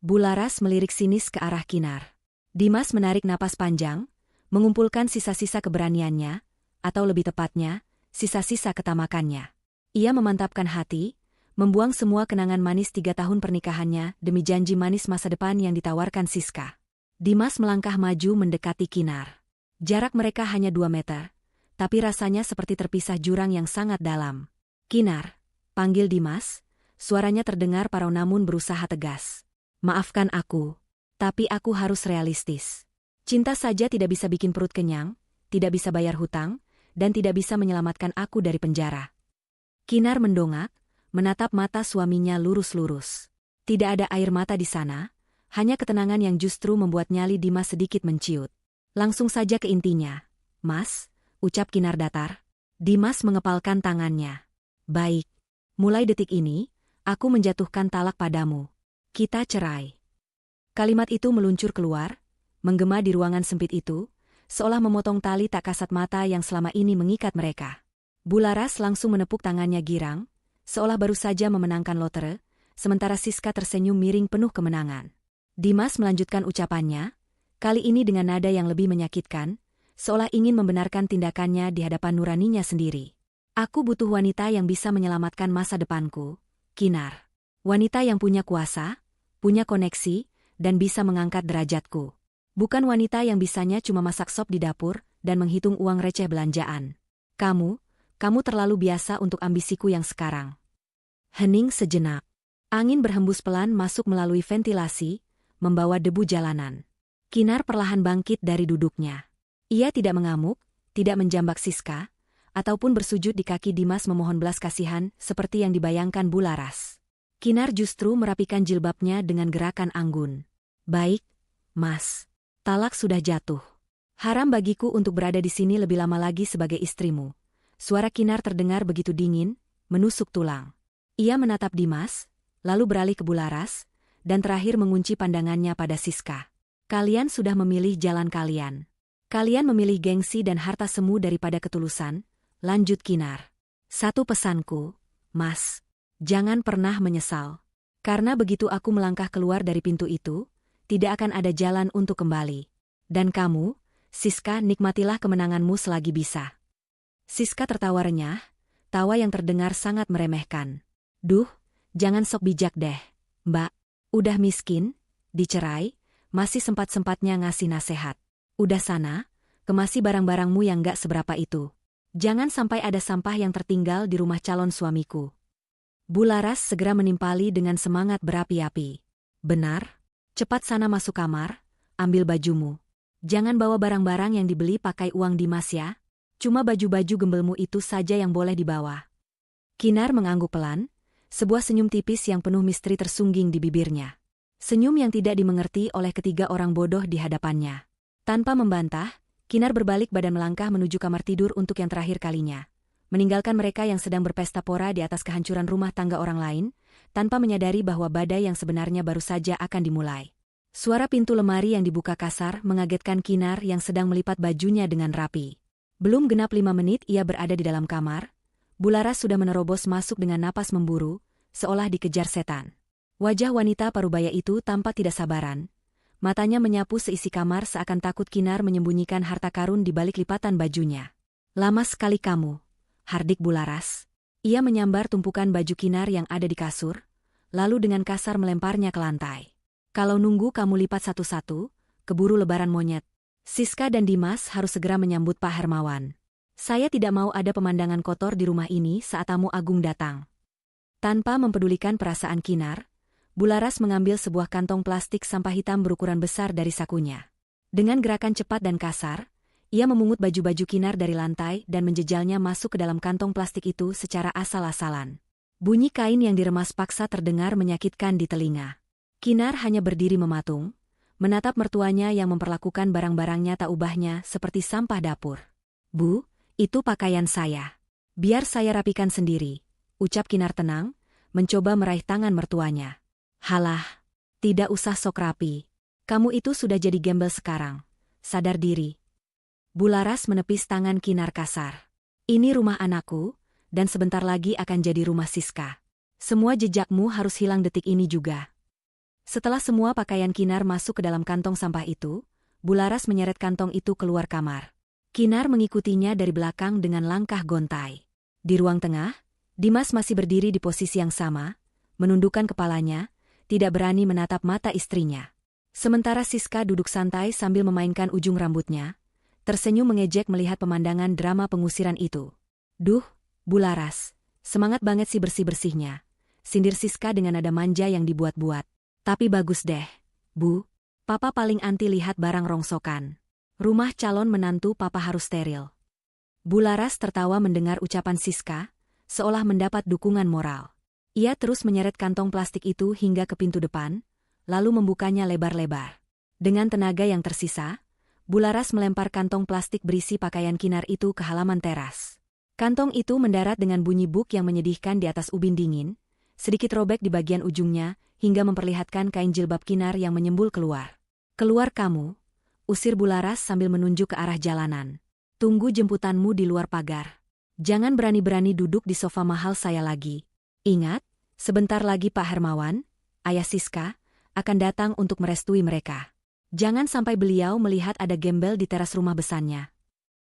Bularas melirik sinis ke arah Kinar. Dimas menarik napas panjang, mengumpulkan sisa-sisa keberaniannya, atau lebih tepatnya, sisa-sisa ketamakannya. Ia memantapkan hati, membuang semua kenangan manis 3 tahun pernikahannya demi janji manis masa depan yang ditawarkan Siska. Dimas melangkah maju mendekati Kinar. Jarak mereka hanya 2 meter, tapi rasanya seperti terpisah jurang yang sangat dalam. Kinar, panggil Dimas, suaranya terdengar parau namun berusaha tegas. Maafkan aku, tapi aku harus realistis. Cinta saja tidak bisa bikin perut kenyang, tidak bisa bayar hutang, dan tidak bisa menyelamatkan aku dari penjara. Kinar mendongak, menatap mata suaminya lurus-lurus. Tidak ada air mata di sana, hanya ketenangan yang justru membuat nyali Dimas sedikit menciut. Langsung saja ke intinya. Mas, ucap Kinar datar. Dimas mengepalkan tangannya. Baik, mulai detik ini, aku menjatuhkan talak padamu. Kita cerai. Kalimat itu meluncur keluar, menggema di ruangan sempit itu, seolah memotong tali tak kasat mata yang selama ini mengikat mereka. Bularas langsung menepuk tangannya girang, seolah baru saja memenangkan lotre, sementara Siska tersenyum miring penuh kemenangan. Dimas melanjutkan ucapannya, kali ini dengan nada yang lebih menyakitkan, seolah ingin membenarkan tindakannya di hadapan nuraninya sendiri. Aku butuh wanita yang bisa menyelamatkan masa depanku, Kinar. Wanita yang punya kuasa, punya koneksi, dan bisa mengangkat derajatku. Bukan wanita yang bisanya cuma masak sop di dapur dan menghitung uang receh belanjaan. Kamu terlalu biasa untuk ambisiku yang sekarang. Hening sejenak. Angin berhembus pelan masuk melalui ventilasi, membawa debu jalanan. Kinar perlahan bangkit dari duduknya. Ia tidak mengamuk, tidak menjambak Siska, ataupun bersujud di kaki Dimas memohon belas kasihan seperti yang dibayangkan Bularas. Kinar justru merapikan jilbabnya dengan gerakan anggun. Baik, Mas. Talak sudah jatuh. Haram bagiku untuk berada di sini lebih lama lagi sebagai istrimu. Suara Kinar terdengar begitu dingin, menusuk tulang. Ia menatap Dimas, lalu beralih ke Bularas, dan terakhir mengunci pandangannya pada Siska. Kalian sudah memilih jalan kalian. Kalian memilih gengsi dan harta semu daripada ketulusan, lanjut Kinar. Satu pesanku, Mas. Jangan pernah menyesal. Karena begitu aku melangkah keluar dari pintu itu, tidak akan ada jalan untuk kembali. Dan kamu, Siska, nikmatilah kemenanganmu selagi bisa. Siska tertawa renyah, tawa yang terdengar sangat meremehkan. Duh, jangan sok bijak deh, Mbak. Udah miskin, dicerai, masih sempat-sempatnya ngasih nasihat. Udah sana, kemasi barang-barangmu yang gak seberapa itu. Jangan sampai ada sampah yang tertinggal di rumah calon suamiku. Bularas segera menimpali dengan semangat berapi-api. Benar? Cepat sana masuk kamar, ambil bajumu. Jangan bawa barang-barang yang dibeli pakai uang Dimas ya. Cuma baju-baju gembelmu itu saja yang boleh dibawa. Kinar mengangguk pelan, sebuah senyum tipis yang penuh misteri tersungging di bibirnya. Senyum yang tidak dimengerti oleh ketiga orang bodoh di hadapannya. Tanpa membantah, Kinar berbalik badan melangkah menuju kamar tidur untuk yang terakhir kalinya. Meninggalkan mereka yang sedang berpesta pora di atas kehancuran rumah tangga orang lain, tanpa menyadari bahwa badai yang sebenarnya baru saja akan dimulai. Suara pintu lemari yang dibuka kasar mengagetkan Kinar yang sedang melipat bajunya dengan rapi. Belum genap 5 menit ia berada di dalam kamar, Bularas sudah menerobos masuk dengan napas memburu, seolah dikejar setan. Wajah wanita parubaya itu tampak tidak sabaran. Matanya menyapu seisi kamar seakan takut Kinar menyembunyikan harta karun di balik lipatan bajunya. Lama sekali kamu, hardik Bularas. Ia menyambar tumpukan baju Kinar yang ada di kasur, lalu dengan kasar melemparnya ke lantai. Kalau nunggu kamu lipat satu-satu, keburu lebaran monyet. Siska dan Dimas harus segera menyambut Pak Hermawan. Saya tidak mau ada pemandangan kotor di rumah ini saat tamu agung datang. Tanpa mempedulikan perasaan Kinar, Bularas mengambil sebuah kantong plastik sampah hitam berukuran besar dari sakunya. Dengan gerakan cepat dan kasar, ia memungut baju-baju Kinar dari lantai dan menjejalnya masuk ke dalam kantong plastik itu secara asal-asalan. Bunyi kain yang diremas paksa terdengar menyakitkan di telinga. Kinar hanya berdiri mematung, menatap mertuanya yang memperlakukan barang-barangnya tak ubahnya seperti sampah dapur. Bu, itu pakaian saya. Biar saya rapikan sendiri, ucap Kinar tenang, mencoba meraih tangan mertuanya. Halah, tidak usah sok rapi. Kamu itu sudah jadi gembel sekarang. Sadar diri. Bularas menepis tangan Kinar kasar. Ini rumah anakku, dan sebentar lagi akan jadi rumah Siska. Semua jejakmu harus hilang detik ini juga. Setelah semua pakaian Kinar masuk ke dalam kantong sampah itu, Bularas menyeret kantong itu keluar kamar. Kinar mengikutinya dari belakang dengan langkah gontai. Di ruang tengah, Dimas masih berdiri di posisi yang sama, menundukkan kepalanya, tidak berani menatap mata istrinya. Sementara Siska duduk santai sambil memainkan ujung rambutnya, tersenyum mengejek melihat pemandangan drama pengusiran itu. Duh, Bularas, Semangat banget sih bersih-bersihnya, sindir Siska dengan nada manja yang dibuat-buat. Tapi bagus deh, Bu. Papa paling anti lihat barang rongsokan. Rumah calon menantu papa harus steril. Bularas tertawa mendengar ucapan Siska, seolah mendapat dukungan moral. Ia terus menyeret kantong plastik itu hingga ke pintu depan, lalu membukanya lebar-lebar. Dengan tenaga yang tersisa, Bularas melempar kantong plastik berisi pakaian Kinar itu ke halaman teras. Kantong itu mendarat dengan bunyi buk yang menyedihkan di atas ubin dingin, sedikit robek di bagian ujungnya, hingga memperlihatkan kain jilbab Kinar yang menyembul keluar. "Keluar kamu," usir Bularas sambil menunjuk ke arah jalanan. "Tunggu jemputanmu di luar pagar. Jangan berani-berani duduk di sofa mahal saya lagi. Ingat, sebentar lagi Pak Hermawan, ayah Siska, akan datang untuk merestui mereka. Jangan sampai beliau melihat ada gembel di teras rumah besannya."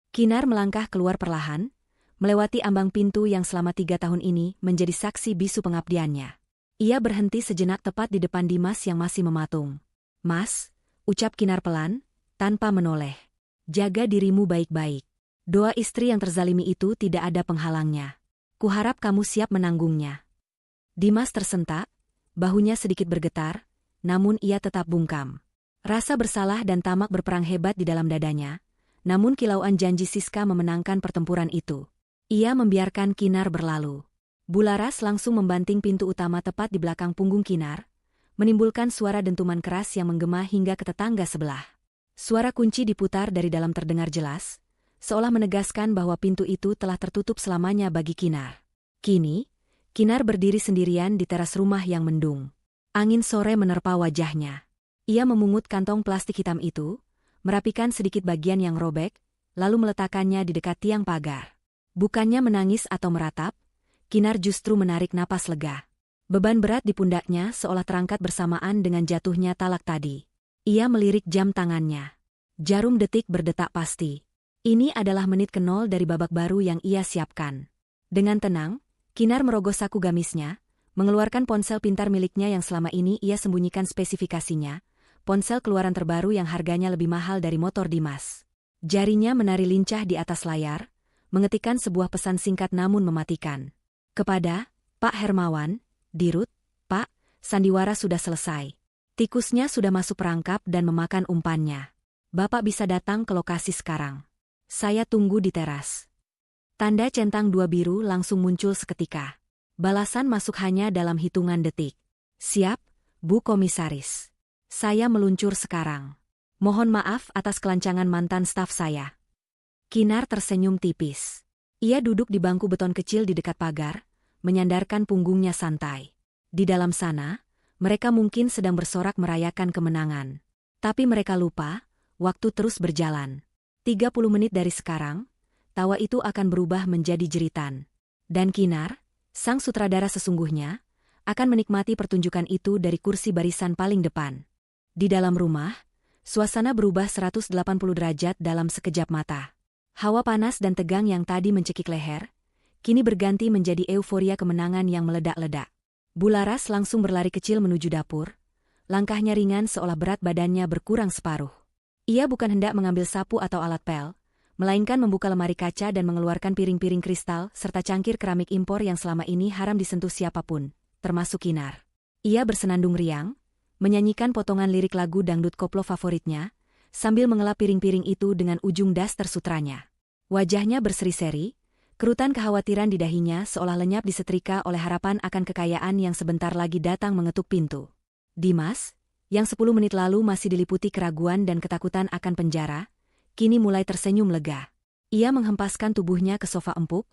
Kinar melangkah keluar perlahan, melewati ambang pintu yang selama 3 tahun ini menjadi saksi bisu pengabdiannya. Ia berhenti sejenak tepat di depan Dimas yang masih mematung. "Mas," ucap Kinar pelan, tanpa menoleh. "Jaga dirimu baik-baik. Doa istri yang terzalimi itu tidak ada penghalangnya. Kuharap kamu siap menanggungnya." Dimas tersentak, bahunya sedikit bergetar, namun ia tetap bungkam. Rasa bersalah dan tamak berperang hebat di dalam dadanya, namun kilauan janji Siska memenangkan pertempuran itu. Ia membiarkan Kinar berlalu. Bularas langsung membanting pintu utama tepat di belakang punggung Kinar, menimbulkan suara dentuman keras yang menggema hingga ke tetangga sebelah. Suara kunci diputar dari dalam terdengar jelas, seolah menegaskan bahwa pintu itu telah tertutup selamanya bagi Kinar. Kini, Kinar berdiri sendirian di teras rumah yang mendung. Angin sore menerpa wajahnya. Ia memungut kantong plastik hitam itu, merapikan sedikit bagian yang robek, lalu meletakkannya di dekat tiang pagar. Bukannya menangis atau meratap, Kinar justru menarik napas lega. Beban berat di pundaknya seolah terangkat bersamaan dengan jatuhnya talak tadi. Ia melirik jam tangannya. Jarum detik berdetak pasti. Ini adalah menit ke-0 dari babak baru yang ia siapkan. Dengan tenang, Kinar merogoh saku gamisnya, mengeluarkan ponsel pintar miliknya yang selama ini ia sembunyikan spesifikasinya, ponsel keluaran terbaru yang harganya lebih mahal dari motor Dimas. Jarinya menari lincah di atas layar, mengetikkan sebuah pesan singkat namun mematikan. "Kepada Pak Hermawan, Dirut, Pak, sandiwara sudah selesai. Tikusnya sudah masuk perangkap dan memakan umpannya. Bapak bisa datang ke lokasi sekarang. Saya tunggu di teras." Tanda centang 2 biru langsung muncul seketika. Balasan masuk hanya dalam hitungan detik. "Siap, Bu Komisaris. Saya meluncur sekarang. Mohon maaf atas kelancangan mantan staf saya." Kinar tersenyum tipis. Ia duduk di bangku beton kecil di dekat pagar, menyandarkan punggungnya santai. Di dalam sana, mereka mungkin sedang bersorak merayakan kemenangan. Tapi mereka lupa, waktu terus berjalan. 30 menit dari sekarang, tawa itu akan berubah menjadi jeritan. Dan Kinar, sang sutradara sesungguhnya, akan menikmati pertunjukan itu dari kursi barisan paling depan. Di dalam rumah, suasana berubah 180 derajat dalam sekejap mata. Hawa panas dan tegang yang tadi mencekik leher, kini berganti menjadi euforia kemenangan yang meledak-ledak. Bularas langsung berlari kecil menuju dapur, langkahnya ringan seolah berat badannya berkurang separuh. Ia bukan hendak mengambil sapu atau alat pel, melainkan membuka lemari kaca dan mengeluarkan piring-piring kristal serta cangkir keramik impor yang selama ini haram disentuh siapapun, termasuk Kinar. Ia bersenandung riang, menyanyikan potongan lirik lagu dangdut koplo favoritnya, sambil mengelap piring-piring itu dengan ujung daster sutranya. Wajahnya berseri-seri, kerutan kekhawatiran di dahinya seolah lenyap disetrika oleh harapan akan kekayaan yang sebentar lagi datang mengetuk pintu. Dimas, yang 10 menit lalu masih diliputi keraguan dan ketakutan akan penjara, kini mulai tersenyum lega. Ia menghempaskan tubuhnya ke sofa empuk,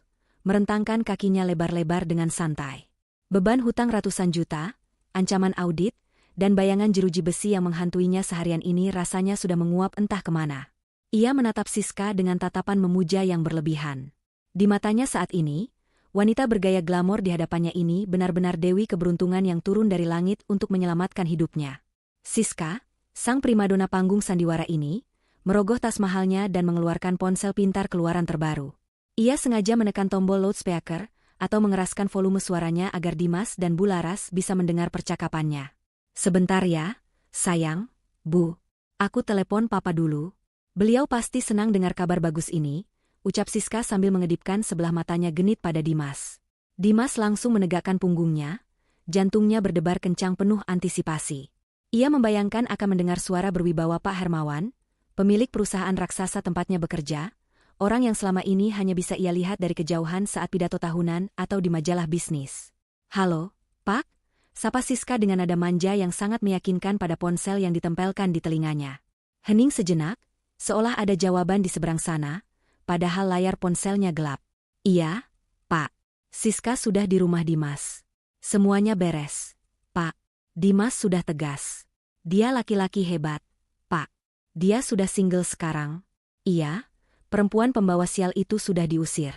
merentangkan kakinya lebar-lebar dengan santai. Beban hutang ratusan juta, ancaman audit, dan bayangan jeruji besi yang menghantuinya seharian ini rasanya sudah menguap entah kemana. Ia menatap Siska dengan tatapan memuja yang berlebihan. Di matanya saat ini, wanita bergaya glamor di hadapannya ini benar-benar dewi keberuntungan yang turun dari langit untuk menyelamatkan hidupnya. Siska, sang primadona panggung sandiwara ini, merogoh tas mahalnya dan mengeluarkan ponsel pintar keluaran terbaru. Ia sengaja menekan tombol loudspeaker atau mengeraskan volume suaranya agar Dimas dan Bularas bisa mendengar percakapannya. "Sebentar ya, sayang, Bu. Aku telepon Papa dulu. Beliau pasti senang dengar kabar bagus ini," ucap Siska sambil mengedipkan sebelah matanya genit pada Dimas. Dimas langsung menegakkan punggungnya, jantungnya berdebar kencang penuh antisipasi. Ia membayangkan akan mendengar suara berwibawa Pak Hermawan, pemilik perusahaan raksasa tempatnya bekerja, orang yang selama ini hanya bisa ia lihat dari kejauhan saat pidato tahunan atau di majalah bisnis. "Halo, Pak?" sapa Siska dengan nada manja yang sangat meyakinkan pada ponsel yang ditempelkan di telinganya. Hening sejenak, seolah ada jawaban di seberang sana, padahal layar ponselnya gelap. "Iya, Pak. Siska sudah di rumah Dimas. Semuanya beres, Pak." Dimas sudah tegas. "Dia laki-laki hebat, Pak. Dia sudah single sekarang." "Iya, perempuan pembawa sial itu sudah diusir."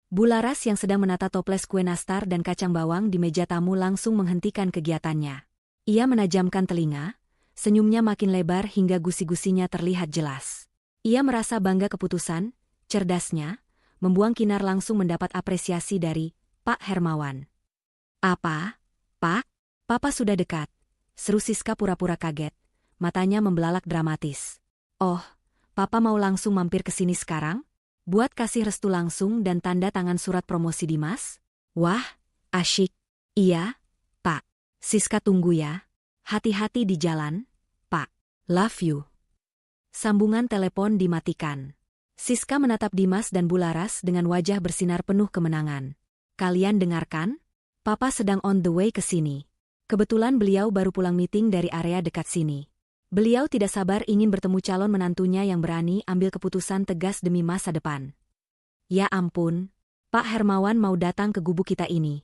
Bularas yang sedang menata toples kue nastar dan kacang bawang di meja tamu langsung menghentikan kegiatannya. Ia menajamkan telinga, senyumnya makin lebar hingga gusi-gusinya terlihat jelas. Ia merasa bangga keputusan, cerdasnya, membuang Kinar langsung mendapat apresiasi dari Pak Hermawan. "Apa, Pak? Papa sudah dekat," seru Siska pura-pura kaget, matanya membelalak dramatis. "Oh, Papa mau langsung mampir ke sini sekarang? Buat kasih restu langsung dan tanda tangan surat promosi Dimas? Wah, asyik." "Iya, Pak. Siska tunggu ya. Hati-hati di jalan, Pak. Love you." Sambungan telepon dimatikan. Siska menatap Dimas dan Bularas dengan wajah bersinar penuh kemenangan. "Kalian dengarkan? Papa sedang on the way ke sini." Kebetulan beliau baru pulang meeting dari area dekat sini. Beliau tidak sabar ingin bertemu calon menantunya yang berani ambil keputusan tegas demi masa depan. "Ya ampun, Pak Hermawan mau datang ke gubuk kita ini."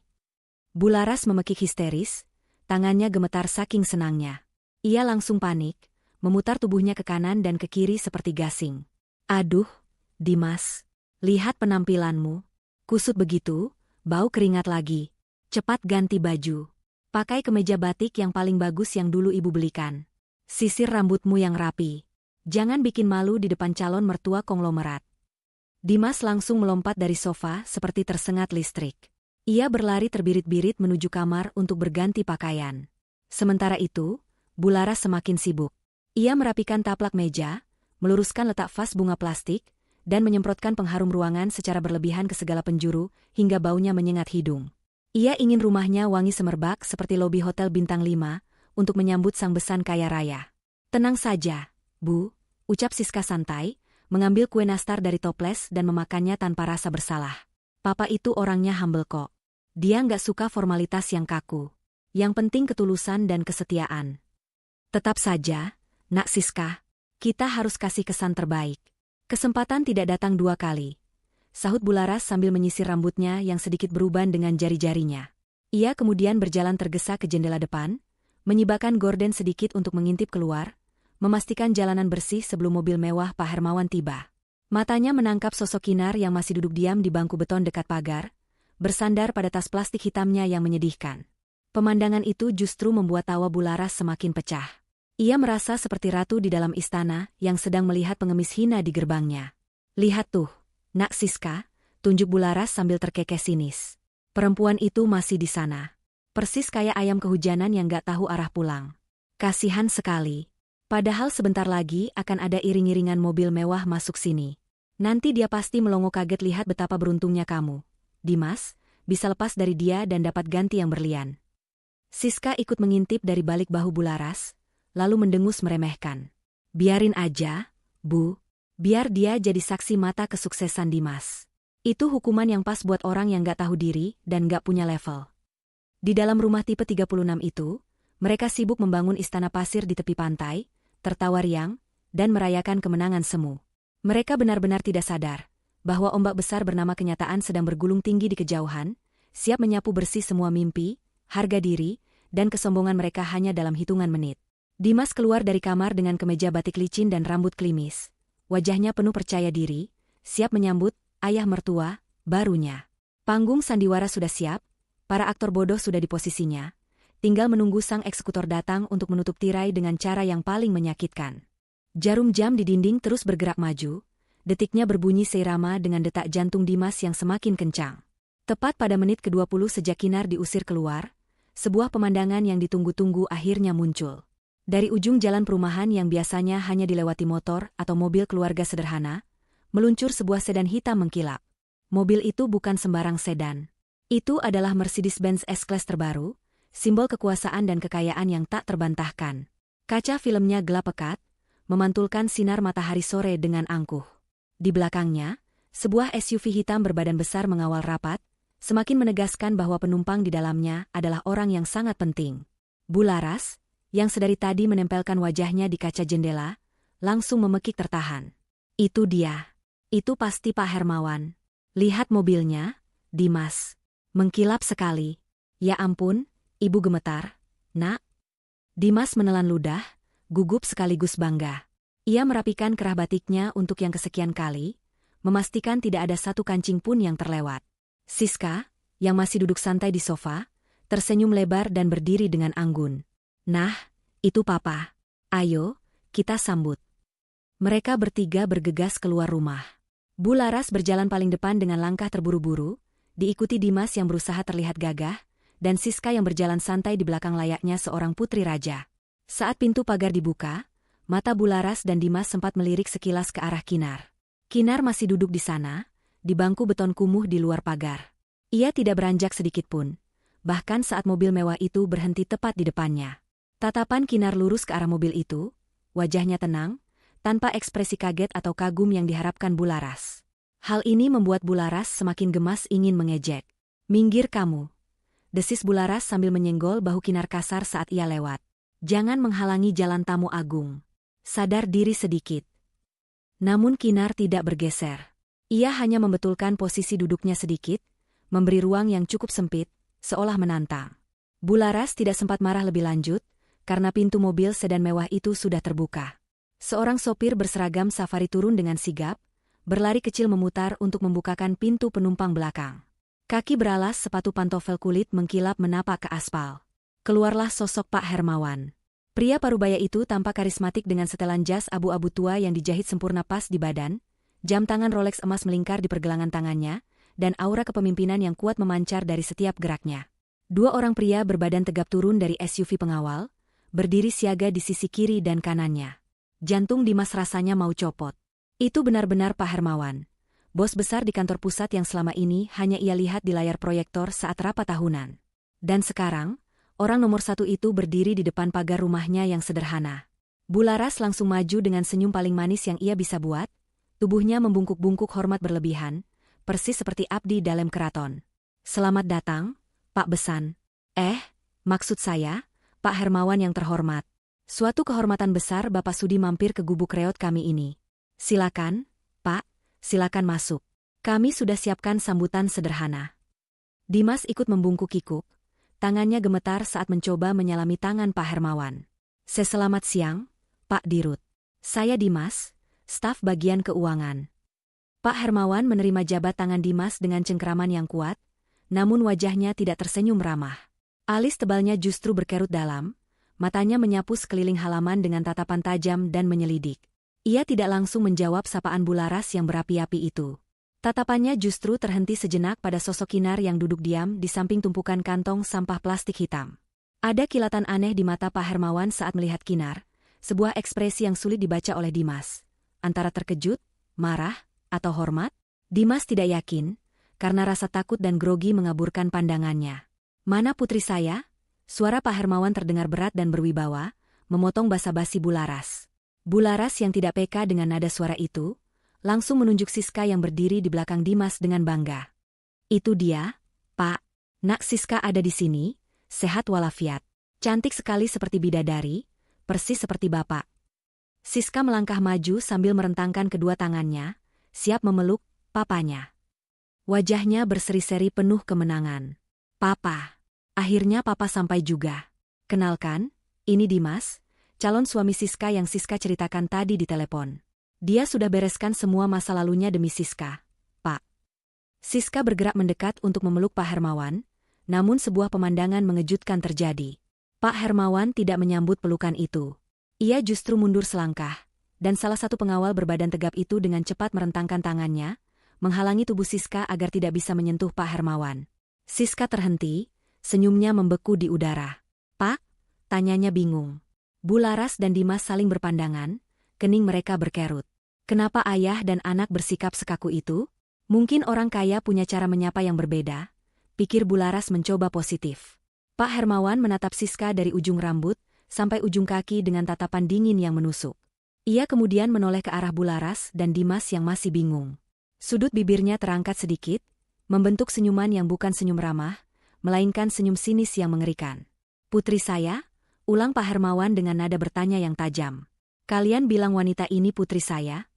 Bularas memekik histeris, tangannya gemetar saking senangnya. Ia langsung panik, memutar tubuhnya ke kanan dan ke kiri seperti gasing. "Aduh, Dimas, lihat penampilanmu. Kusut begitu, bau keringat lagi. Cepat ganti baju. Pakai kemeja batik yang paling bagus yang dulu ibu belikan. Sisir rambutmu yang rapi. Jangan bikin malu di depan calon mertua konglomerat." Dimas langsung melompat dari sofa seperti tersengat listrik. Ia berlari terbirit-birit menuju kamar untuk berganti pakaian. Sementara itu, Bularas semakin sibuk. Ia merapikan taplak meja, meluruskan letak vas bunga plastik, dan menyemprotkan pengharum ruangan secara berlebihan ke segala penjuru hingga baunya menyengat hidung. Ia ingin rumahnya wangi semerbak seperti lobi hotel bintang 5, untuk menyambut sang besan kaya raya. "Tenang saja, Bu," ucap Siska santai, mengambil kue nastar dari toples dan memakannya tanpa rasa bersalah. "Papa itu orangnya humble kok. Dia nggak suka formalitas yang kaku. Yang penting ketulusan dan kesetiaan." "Tetap saja, Nak Siska. Kita harus kasih kesan terbaik. Kesempatan tidak datang dua kali," sahut Bularas sambil menyisir rambutnya yang sedikit beruban dengan jari-jarinya. Ia kemudian berjalan tergesa ke jendela depan, menyibakkan gorden sedikit untuk mengintip keluar, memastikan jalanan bersih sebelum mobil mewah Pak Hermawan tiba. Matanya menangkap sosok Kinar yang masih duduk diam di bangku beton dekat pagar, bersandar pada tas plastik hitamnya yang menyedihkan. Pemandangan itu justru membuat tawa Bularas semakin pecah. Ia merasa seperti ratu di dalam istana yang sedang melihat pengemis hina di gerbangnya. "Lihat tuh, Nak Siska," tunjuk Bularas sambil terkekeh sinis. "Perempuan itu masih di sana. Persis kayak ayam kehujanan yang gak tahu arah pulang. Kasihan sekali. Padahal sebentar lagi akan ada iring-iringan mobil mewah masuk sini. Nanti dia pasti melongo kaget lihat betapa beruntungnya kamu, Dimas, bisa lepas dari dia dan dapat ganti yang berlian." Siska ikut mengintip dari balik bahu Bularas, lalu mendengus meremehkan. "Biarin aja, Bu. Biar dia jadi saksi mata kesuksesan Dimas. Itu hukuman yang pas buat orang yang gak tahu diri dan gak punya level." Di dalam rumah tipe 36 itu, mereka sibuk membangun istana pasir di tepi pantai, tertawa riang, dan merayakan kemenangan semu. Mereka benar-benar tidak sadar bahwa ombak besar bernama kenyataan sedang bergulung tinggi di kejauhan, siap menyapu bersih semua mimpi, harga diri, dan kesombongan mereka hanya dalam hitungan menit. Dimas keluar dari kamar dengan kemeja batik licin dan rambut klimis. Wajahnya penuh percaya diri, siap menyambut ayah mertua barunya. Panggung sandiwara sudah siap, para aktor bodoh sudah di posisinya, tinggal menunggu sang eksekutor datang untuk menutup tirai dengan cara yang paling menyakitkan. Jarum jam di dinding terus bergerak maju, detiknya berbunyi seirama dengan detak jantung Dimas yang semakin kencang. Tepat pada menit ke-20 sejak Kinar diusir keluar, sebuah pemandangan yang ditunggu-tunggu akhirnya muncul. Dari ujung jalan perumahan yang biasanya hanya dilewati motor atau mobil keluarga sederhana, meluncur sebuah sedan hitam mengkilap. Mobil itu bukan sembarang sedan. Itu adalah Mercedes-Benz S-Class terbaru, simbol kekuasaan dan kekayaan yang tak terbantahkan. Kaca filmnya gelap pekat, memantulkan sinar matahari sore dengan angkuh. Di belakangnya, sebuah SUV hitam berbadan besar mengawal rapat, semakin menegaskan bahwa penumpang di dalamnya adalah orang yang sangat penting. Bularas, yang sedari tadi menempelkan wajahnya di kaca jendela, langsung memekik tertahan. Itu dia. Itu pasti Pak Hermawan. Lihat mobilnya, Dimas. Mengkilap sekali. Ya ampun, Ibu gemetar. Nak. Dimas menelan ludah, gugup sekaligus bangga. Ia merapikan kerah batiknya untuk yang kesekian kali, memastikan tidak ada satu kancing pun yang terlewat. Siska, yang masih duduk santai di sofa, tersenyum lebar dan berdiri dengan anggun. Nah, itu Papa. Ayo, kita sambut. Mereka bertiga bergegas keluar rumah. Bularas berjalan paling depan dengan langkah terburu-buru, diikuti Dimas yang berusaha terlihat gagah, dan Siska yang berjalan santai di belakang layaknya seorang putri raja. Saat pintu pagar dibuka, mata Bularas dan Dimas sempat melirik sekilas ke arah Kinar. Kinar masih duduk di sana, di bangku beton kumuh di luar pagar. Ia tidak beranjak sedikitpun, bahkan saat mobil mewah itu berhenti tepat di depannya. Tatapan Kinar lurus ke arah mobil itu, wajahnya tenang, tanpa ekspresi kaget atau kagum yang diharapkan Bularas. Hal ini membuat Bularas semakin gemas ingin mengejek. Minggir kamu. Desis Bularas sambil menyenggol bahu Kinar kasar saat ia lewat. Jangan menghalangi jalan tamu agung. Sadar diri sedikit. Namun Kinar tidak bergeser. Ia hanya membetulkan posisi duduknya sedikit, memberi ruang yang cukup sempit, seolah menantang. Bularas tidak sempat marah lebih lanjut, karena pintu mobil sedan mewah itu sudah terbuka. Seorang sopir berseragam safari turun dengan sigap, berlari kecil memutar untuk membukakan pintu penumpang belakang. Kaki beralas sepatu pantofel kulit mengkilap menapak ke aspal. Keluarlah sosok Pak Hermawan. Pria parubaya itu tampak karismatik dengan setelan jas abu-abu tua yang dijahit sempurna pas di badan, jam tangan Rolex emas melingkar di pergelangan tangannya, dan aura kepemimpinan yang kuat memancar dari setiap geraknya. Dua orang pria berbadan tegap turun dari SUV pengawal, berdiri siaga di sisi kiri dan kanannya. Jantung Dimas rasanya mau copot. Itu benar-benar Pak Hermawan, bos besar di kantor pusat yang selama ini hanya ia lihat di layar proyektor saat rapat tahunan. Dan sekarang, orang nomor satu itu berdiri di depan pagar rumahnya yang sederhana. Bularas langsung maju dengan senyum paling manis yang ia bisa buat, tubuhnya membungkuk-bungkuk hormat berlebihan, persis seperti abdi dalam keraton. Selamat datang, Pak Besan. Maksud saya, Pak Hermawan yang terhormat. Suatu kehormatan besar Bapak Sudi mampir ke gubuk reot kami ini. Silakan, Pak, silakan masuk. Kami sudah siapkan sambutan sederhana. Dimas ikut membungkuk-kikuk, tangannya gemetar saat mencoba menyalami tangan Pak Hermawan. Selamat siang, Pak Dirut. Saya Dimas, staf bagian keuangan. Pak Hermawan menerima jabat tangan Dimas dengan cengkeraman yang kuat, namun wajahnya tidak tersenyum ramah. Alis tebalnya justru berkerut dalam, matanya menyapu sekeliling halaman dengan tatapan tajam dan menyelidik. Ia tidak langsung menjawab sapaan Bularas yang berapi-api itu. Tatapannya justru terhenti sejenak pada sosok Kinar yang duduk diam di samping tumpukan kantong sampah plastik hitam. Ada kilatan aneh di mata Pak Hermawan saat melihat Kinar, sebuah ekspresi yang sulit dibaca oleh Dimas. Antara terkejut, marah, atau hormat? Dimas tidak yakin, karena rasa takut dan grogi mengaburkan pandangannya. Mana putri saya? Suara Pak Hermawan terdengar berat dan berwibawa, memotong basa-basi Bularas. Bularas yang tidak peka dengan nada suara itu, langsung menunjuk Siska yang berdiri di belakang Dimas dengan bangga. Itu dia, Pak. Nak Siska ada di sini, sehat walafiat. Cantik sekali seperti bidadari, persis seperti Bapak. Siska melangkah maju sambil merentangkan kedua tangannya, siap memeluk papanya. Wajahnya berseri-seri penuh kemenangan. Papa. Akhirnya Papa sampai juga. Kenalkan, ini Dimas, calon suami Siska yang Siska ceritakan tadi di telepon. Dia sudah bereskan semua masa lalunya demi Siska, Pak. Siska bergerak mendekat untuk memeluk Pak Hermawan, namun sebuah pemandangan mengejutkan terjadi. Pak Hermawan tidak menyambut pelukan itu. Ia justru mundur selangkah, dan salah satu pengawal berbadan tegap itu dengan cepat merentangkan tangannya, menghalangi tubuh Siska agar tidak bisa menyentuh Pak Hermawan. Siska terhenti, senyumnya membeku di udara. Pak? Tanyanya bingung. Bularas dan Dimas saling berpandangan, kening mereka berkerut. Kenapa ayah dan anak bersikap sekaku itu? Mungkin orang kaya punya cara menyapa yang berbeda, pikir Bularas mencoba positif. Pak Hermawan menatap Siska dari ujung rambut sampai ujung kaki dengan tatapan dingin yang menusuk. Ia kemudian menoleh ke arah Bularas dan Dimas yang masih bingung. Sudut bibirnya terangkat sedikit, membentuk senyuman yang bukan senyum ramah, melainkan senyum sinis yang mengerikan. "Putri saya?" ulang Pak Hermawan dengan nada bertanya yang tajam. "Kalian bilang wanita ini putri saya?"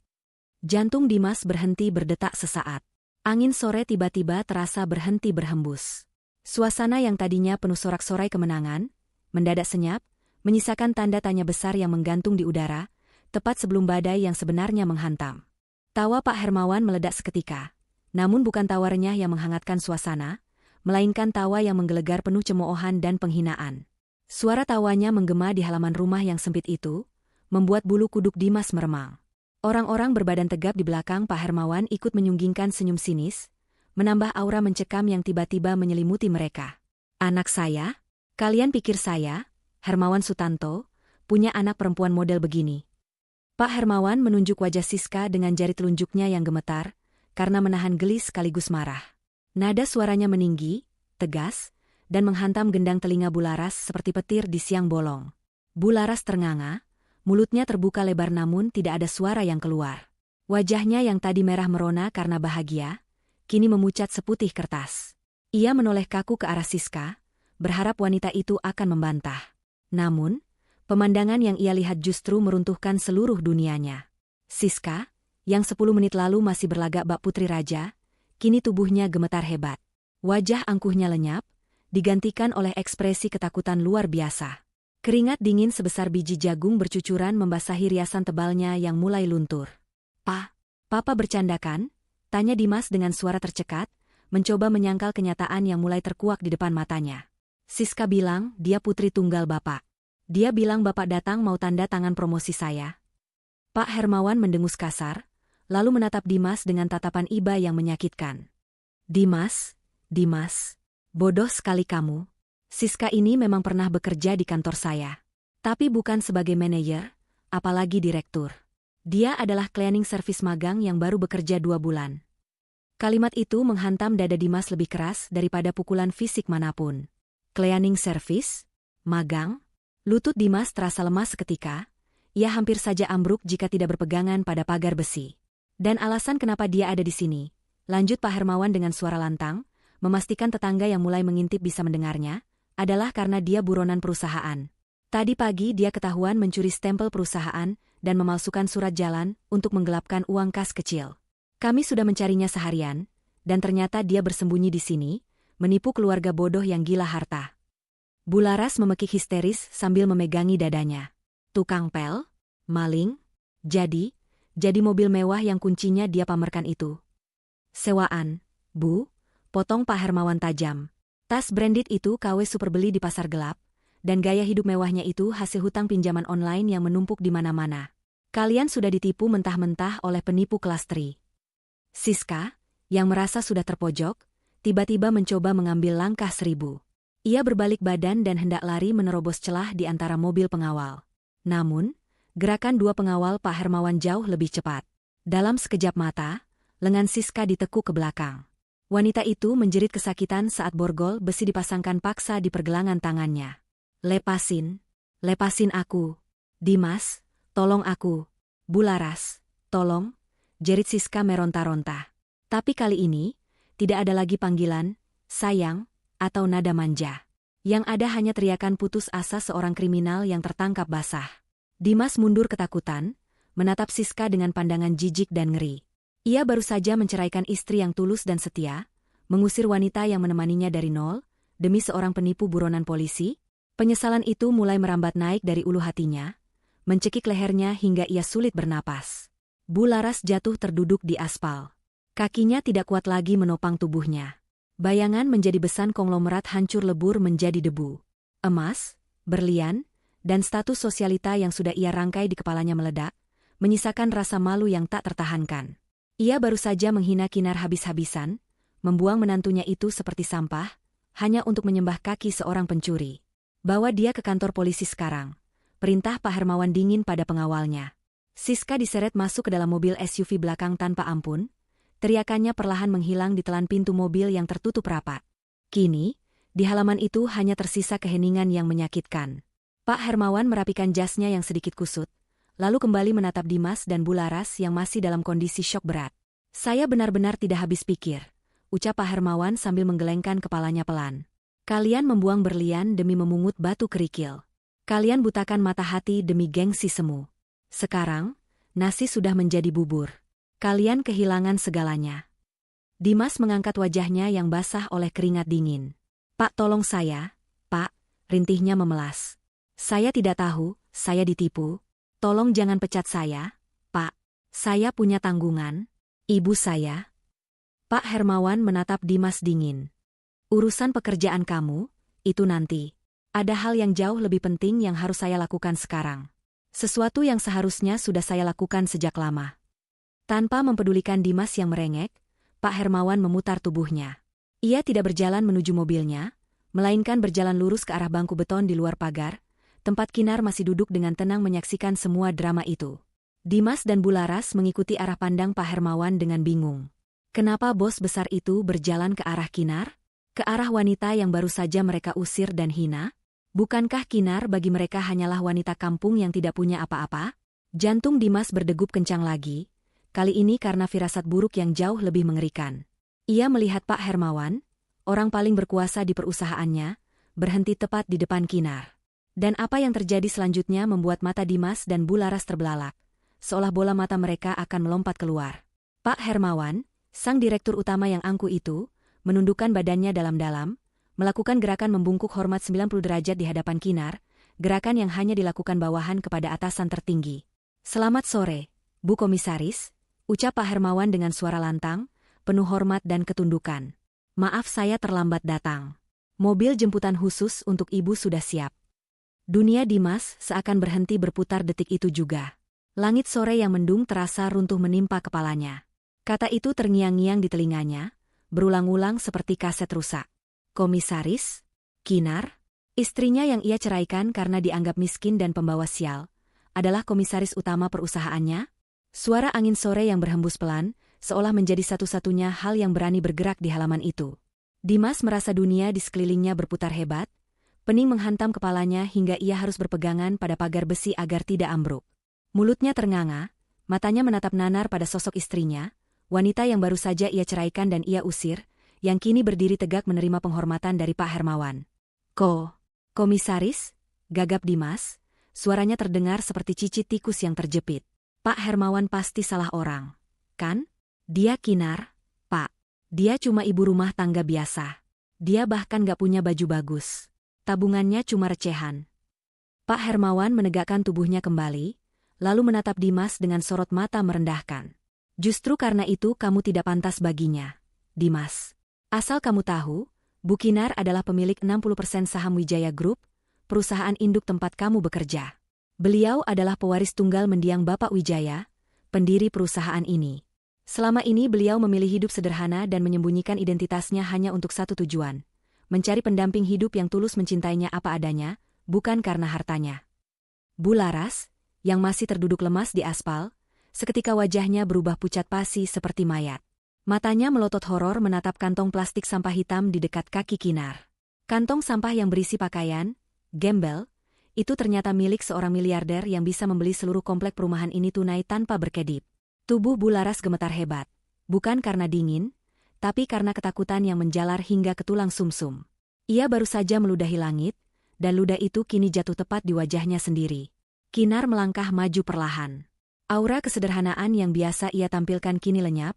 Jantung Dimas berhenti berdetak sesaat. Angin sore tiba-tiba terasa berhenti berhembus. Suasana yang tadinya penuh sorak-sorai kemenangan, mendadak senyap, menyisakan tanda tanya besar yang menggantung di udara, tepat sebelum badai yang sebenarnya menghantam. Tawa Pak Hermawan meledak seketika. Namun bukan tawa renyah yang menghangatkan suasana, melainkan tawa yang menggelegar penuh cemoohan dan penghinaan. Suara tawanya menggema di halaman rumah yang sempit itu, membuat bulu kuduk Dimas meremang. Orang-orang berbadan tegap di belakang Pak Hermawan ikut menyunggingkan senyum sinis, menambah aura mencekam yang tiba-tiba menyelimuti mereka. "Anak saya? Kalian pikir saya, Hermawan Sutanto, punya anak perempuan model begini?" Pak Hermawan menunjuk wajah Siska dengan jari telunjuknya yang gemetar, karena menahan geli sekaligus marah. Nada suaranya meninggi, tegas, dan menghantam gendang telinga Bularas seperti petir di siang bolong. Bularas ternganga, mulutnya terbuka lebar namun tidak ada suara yang keluar. Wajahnya yang tadi merah merona karena bahagia, kini memucat seputih kertas. Ia menoleh kaku ke arah Siska, berharap wanita itu akan membantah. Namun, pemandangan yang ia lihat justru meruntuhkan seluruh dunianya. Siska, yang 10 menit lalu masih berlagak bak putri raja, kini tubuhnya gemetar hebat. Wajah angkuhnya lenyap, digantikan oleh ekspresi ketakutan luar biasa. Keringat dingin sebesar biji jagung bercucuran membasahi riasan tebalnya yang mulai luntur. Papa bercanda kan?" tanya Dimas dengan suara tercekat, mencoba menyangkal kenyataan yang mulai terkuak di depan matanya. Siska bilang dia putri tunggal Bapak. Dia bilang Bapak datang mau tanda tangan promosi saya. Pak Hermawan mendengus kasar, lalu menatap Dimas dengan tatapan iba yang menyakitkan. Dimas, bodoh sekali kamu. Siska ini memang pernah bekerja di kantor saya. Tapi bukan sebagai manajer, apalagi direktur. Dia adalah cleaning service magang yang baru bekerja 2 bulan. Kalimat itu menghantam dada Dimas lebih keras daripada pukulan fisik manapun. Cleaning service? Magang? Lutut Dimas terasa lemas seketika. Ia hampir saja ambruk jika tidak berpegangan pada pagar besi. "Dan alasan kenapa dia ada di sini?" lanjut Pak Hermawan dengan suara lantang, memastikan tetangga yang mulai mengintip bisa mendengarnya, adalah karena dia buronan perusahaan. Tadi pagi dia ketahuan mencuri stempel perusahaan dan memalsukan surat jalan untuk menggelapkan uang kas kecil. Kami sudah mencarinya seharian, dan ternyata dia bersembunyi di sini, menipu keluarga bodoh yang gila harta. Bularas memekik histeris sambil memegangi dadanya. "Tukang pel? Maling? Jadi mobil mewah yang kuncinya dia pamerkan itu sewaan, Bu?" potong Pak Hermawan tajam. "Tas branded itu KW super beli di pasar gelap, dan gaya hidup mewahnya itu hasil hutang pinjaman online yang menumpuk di mana-mana. Kalian sudah ditipu mentah-mentah oleh penipu kelas 3. Siska, yang merasa sudah terpojok, tiba-tiba mencoba mengambil langkah 1000. Ia berbalik badan dan hendak lari menerobos celah di antara mobil pengawal. Namun, gerakan 2 pengawal Pak Hermawan jauh lebih cepat. Dalam sekejap mata, lengan Siska ditekuk ke belakang. Wanita itu menjerit kesakitan saat borgol besi dipasangkan paksa di pergelangan tangannya. Lepasin aku. Dimas, tolong aku. Bularas, tolong." jerit Siska meronta-ronta. Tapi kali ini, tidak ada lagi panggilan, sayang, atau nada manja. Yang ada hanya teriakan putus asa seorang kriminal yang tertangkap basah. Dimas mundur ketakutan, menatap Siska dengan pandangan jijik dan ngeri. Ia baru saja menceraikan istri yang tulus dan setia, mengusir wanita yang menemaninya dari nol, demi seorang penipu buronan polisi. Penyesalan itu mulai merambat naik dari ulu hatinya, mencekik lehernya hingga ia sulit bernapas. Bularas jatuh terduduk di aspal. Kakinya tidak kuat lagi menopang tubuhnya. Bayangan menjadi besan konglomerat hancur lebur menjadi debu. Emas, berlian, dan status sosialita yang sudah ia rangkai di kepalanya meledak, menyisakan rasa malu yang tak tertahankan. Ia baru saja menghina Kinar habis-habisan, membuang menantunya itu seperti sampah, hanya untuk menyembah kaki seorang pencuri. "Bawa dia ke kantor polisi sekarang," perintah Pak Hermawan dingin pada pengawalnya. Siska diseret masuk ke dalam mobil SUV belakang tanpa ampun, teriakannya perlahan menghilang di telan pintu mobil yang tertutup rapat. Kini, di halaman itu hanya tersisa keheningan yang menyakitkan. Pak Hermawan merapikan jasnya yang sedikit kusut, lalu kembali menatap Dimas dan Bularas yang masih dalam kondisi syok berat. Saya benar-benar tidak habis pikir, ucap Pak Hermawan sambil menggelengkan kepalanya pelan. Kalian membuang berlian demi memungut batu kerikil. Kalian butakan mata hati demi gengsi semu. Sekarang, nasi sudah menjadi bubur. Kalian kehilangan segalanya. Dimas mengangkat wajahnya yang basah oleh keringat dingin. Pak, tolong saya, Pak, rintihnya memelas. Saya tidak tahu, saya ditipu. Tolong jangan pecat saya, Pak. Saya punya tanggungan. Ibu saya. Pak Hermawan menatap Dimas dingin. Urusan pekerjaan kamu, itu nanti. Ada hal yang jauh lebih penting yang harus saya lakukan sekarang. Sesuatu yang seharusnya sudah saya lakukan sejak lama. Tanpa mempedulikan Dimas yang merengek, Pak Hermawan memutar tubuhnya. Ia tidak berjalan menuju mobilnya, melainkan berjalan lurus ke arah bangku beton di luar pagar, tempat Kinar masih duduk dengan tenang menyaksikan semua drama itu. Dimas dan Bularas mengikuti arah pandang Pak Hermawan dengan bingung. Kenapa bos besar itu berjalan ke arah Kinar? Ke arah wanita yang baru saja mereka usir dan hina? Bukankah Kinar bagi mereka hanyalah wanita kampung yang tidak punya apa-apa? Jantung Dimas berdegup kencang lagi, kali ini karena firasat buruk yang jauh lebih mengerikan. Ia melihat Pak Hermawan, orang paling berkuasa di perusahaannya, berhenti tepat di depan Kinar. Dan apa yang terjadi selanjutnya membuat mata Dimas dan Bularas terbelalak, seolah bola mata mereka akan melompat keluar. Pak Hermawan, sang direktur utama yang angkuh itu, menundukkan badannya dalam-dalam, melakukan gerakan membungkuk hormat 90 derajat di hadapan Kinar, gerakan yang hanya dilakukan bawahan kepada atasan tertinggi. Selamat sore, Bu Komisaris, ucap Pak Hermawan dengan suara lantang, penuh hormat dan ketundukan. Maaf saya terlambat datang. Mobil jemputan khusus untuk Ibu sudah siap. Dunia Dimas seakan berhenti berputar detik itu juga. Langit sore yang mendung terasa runtuh menimpa kepalanya. Kata itu terngiang-ngiang di telinganya, berulang-ulang seperti kaset rusak. Komisaris? Kinar? Istrinya yang ia ceraikan karena dianggap miskin dan pembawa sial, adalah komisaris utama perusahaannya? Suara angin sore yang berhembus pelan, seolah menjadi satu-satunya hal yang berani bergerak di halaman itu. Dimas merasa dunia di sekelilingnya berputar hebat, pening menghantam kepalanya hingga ia harus berpegangan pada pagar besi agar tidak ambruk. Mulutnya ternganga, matanya menatap nanar pada sosok istrinya, wanita yang baru saja ia ceraikan dan ia usir, yang kini berdiri tegak menerima penghormatan dari Pak Hermawan. Komisaris? Gagap Dimas, suaranya terdengar seperti cicit tikus yang terjepit. Pak Hermawan pasti salah orang, kan? Dia Kinar, Pak. Dia cuma ibu rumah tangga biasa. Dia bahkan gak punya baju bagus. Tabungannya cuma recehan. Pak Hermawan menegakkan tubuhnya kembali, lalu menatap Dimas dengan sorot mata merendahkan. Justru karena itu kamu tidak pantas baginya, Dimas. Asal kamu tahu, Bu Kinar adalah pemilik 60% saham Wijaya Group, perusahaan induk tempat kamu bekerja. Beliau adalah pewaris tunggal mendiang Bapak Wijaya, pendiri perusahaan ini. Selama ini beliau memilih hidup sederhana dan menyembunyikan identitasnya hanya untuk satu tujuan, mencari pendamping hidup yang tulus mencintainya apa adanya, bukan karena hartanya. Bularas, yang masih terduduk lemas di aspal, seketika wajahnya berubah pucat pasi seperti mayat. Matanya melotot horor menatap kantong plastik sampah hitam di dekat kaki Kinar. Kantong sampah yang berisi pakaian, gembel, itu ternyata milik seorang miliarder yang bisa membeli seluruh komplek perumahan ini tunai tanpa berkedip. Tubuh Bularas gemetar hebat, bukan karena dingin, tapi karena ketakutan yang menjalar hingga ke tulang sumsum. Ia baru saja meludahi langit, dan ludah itu kini jatuh tepat di wajahnya sendiri. Kinar melangkah maju perlahan. Aura kesederhanaan yang biasa ia tampilkan kini lenyap,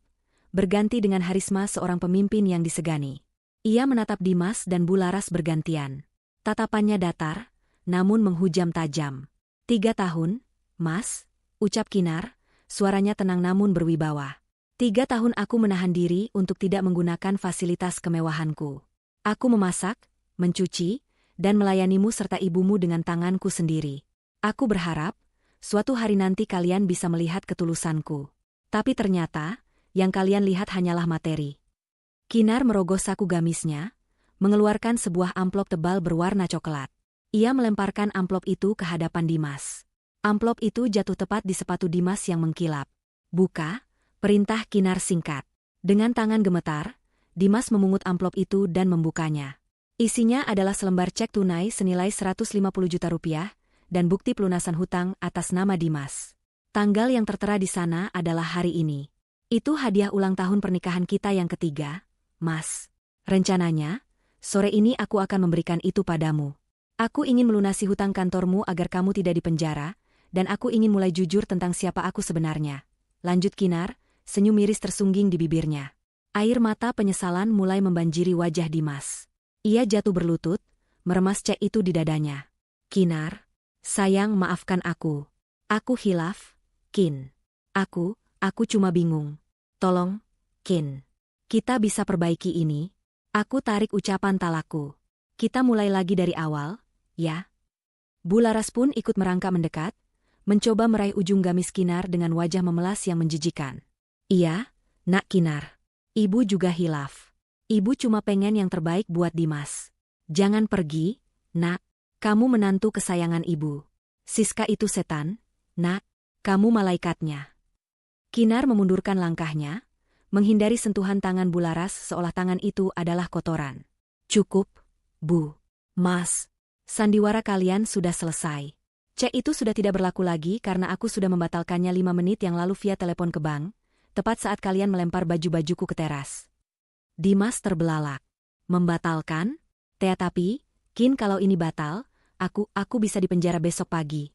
berganti dengan harisma seorang pemimpin yang disegani. Ia menatap Dimas dan Bularas bergantian. Tatapannya datar, namun menghujam tajam. 3 tahun, Mas, ucap Kinar, suaranya tenang namun berwibawa. 3 tahun aku menahan diri untuk tidak menggunakan fasilitas kemewahanku. Aku memasak, mencuci, dan melayanimu serta ibumu dengan tanganku sendiri. Aku berharap, suatu hari nanti kalian bisa melihat ketulusanku. Tapi ternyata, yang kalian lihat hanyalah materi. Kinar merogoh saku gamisnya, mengeluarkan sebuah amplop tebal berwarna coklat. Ia melemparkan amplop itu ke hadapan Dimas. Amplop itu jatuh tepat di sepatu Dimas yang mengkilap. Buka, perintah Kinar singkat. Dengan tangan gemetar, Dimas memungut amplop itu dan membukanya. Isinya adalah selembar cek tunai senilai 150 juta rupiah dan bukti pelunasan hutang atas nama Dimas. Tanggal yang tertera di sana adalah hari ini. Itu hadiah ulang tahun pernikahan kita yang ketiga, Mas. Rencananya, sore ini aku akan memberikan itu padamu. Aku ingin melunasi hutang kantormu agar kamu tidak dipenjara, dan aku ingin mulai jujur tentang siapa aku sebenarnya. Lanjut Kinar, senyum miris tersungging di bibirnya. Air mata penyesalan mulai membanjiri wajah Dimas. Ia jatuh berlutut, meremas cek itu di dadanya. Kinar, sayang maafkan aku. Aku hilaf, Kin. Aku cuma bingung. Tolong, Kin. Kita bisa perbaiki ini. Aku tarik ucapan talaku. Kita mulai lagi dari awal, ya? Bularas pun ikut merangkak mendekat, mencoba meraih ujung gamis Kinar dengan wajah memelas yang menjijikan. Iya, Nak Kinar. Ibu juga hilaf. Ibu cuma pengen yang terbaik buat Dimas. Jangan pergi, Nak. Kamu menantu kesayangan ibu. Siska itu setan, Nak. Kamu malaikatnya. Kinar memundurkan langkahnya, menghindari sentuhan tangan Bularas seolah tangan itu adalah kotoran. Cukup, Bu. Mas. Sandiwara kalian sudah selesai. Cek itu sudah tidak berlaku lagi karena aku sudah membatalkannya 5 menit yang lalu via telepon ke bank, tepat saat kalian melempar baju-bajuku ke teras. Dimas terbelalak. Membatalkan? Tapi, Kin kalau ini batal, aku bisa dipenjara besok pagi.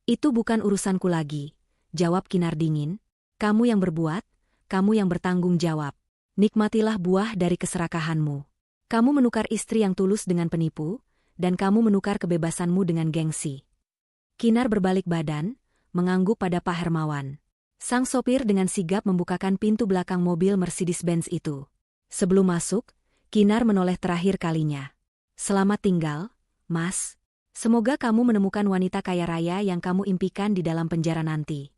Itu bukan urusanku lagi, jawab Kinar dingin. Kamu yang berbuat, kamu yang bertanggung jawab. Nikmatilah buah dari keserakahanmu. Kamu menukar istri yang tulus dengan penipu, dan kamu menukar kebebasanmu dengan gengsi. Kinar berbalik badan, mengangguk pada Pak Hermawan. Sang sopir dengan sigap membukakan pintu belakang mobil Mercedes-Benz itu. Sebelum masuk, Kinar menoleh terakhir kalinya. Selamat tinggal, Mas. Semoga kamu menemukan wanita kaya raya yang kamu impikan di dalam penjara nanti.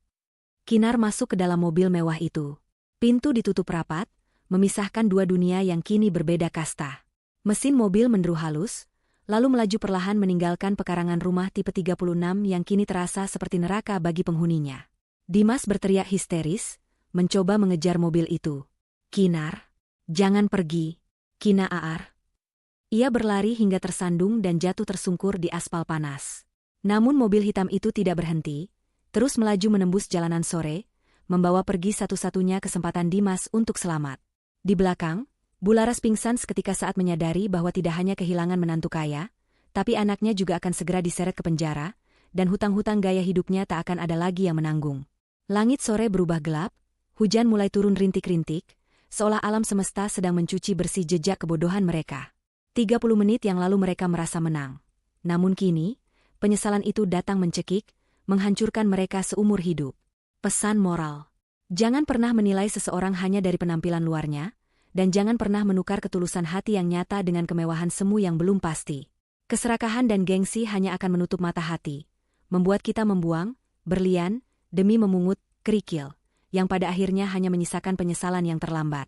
Kinar masuk ke dalam mobil mewah itu. Pintu ditutup rapat, memisahkan dua dunia yang kini berbeda kasta. Mesin mobil menderu halus, lalu melaju perlahan meninggalkan pekarangan rumah tipe 36 yang kini terasa seperti neraka bagi penghuninya. Dimas berteriak histeris, mencoba mengejar mobil itu. Kinar, jangan pergi. Kina Aar. Ia berlari hingga tersandung dan jatuh tersungkur di aspal panas. Namun mobil hitam itu tidak berhenti, terus melaju menembus jalanan sore, membawa pergi satu-satunya kesempatan Dimas untuk selamat. Di belakang, Bularas pingsan seketika saat menyadari bahwa tidak hanya kehilangan menantu kaya, tapi anaknya juga akan segera diseret ke penjara, dan hutang-hutang gaya hidupnya tak akan ada lagi yang menanggung. Langit sore berubah gelap, hujan mulai turun rintik-rintik, seolah alam semesta sedang mencuci bersih jejak kebodohan mereka. 30 menit yang lalu mereka merasa menang. Namun kini, penyesalan itu datang mencekik, menghancurkan mereka seumur hidup. Pesan moral. Jangan pernah menilai seseorang hanya dari penampilan luarnya, dan jangan pernah menukar ketulusan hati yang nyata dengan kemewahan semu yang belum pasti. Keserakahan dan gengsi hanya akan menutup mata hati, membuat kita membuang, berlian, demi memungut kerikil, yang pada akhirnya hanya menyisakan penyesalan yang terlambat.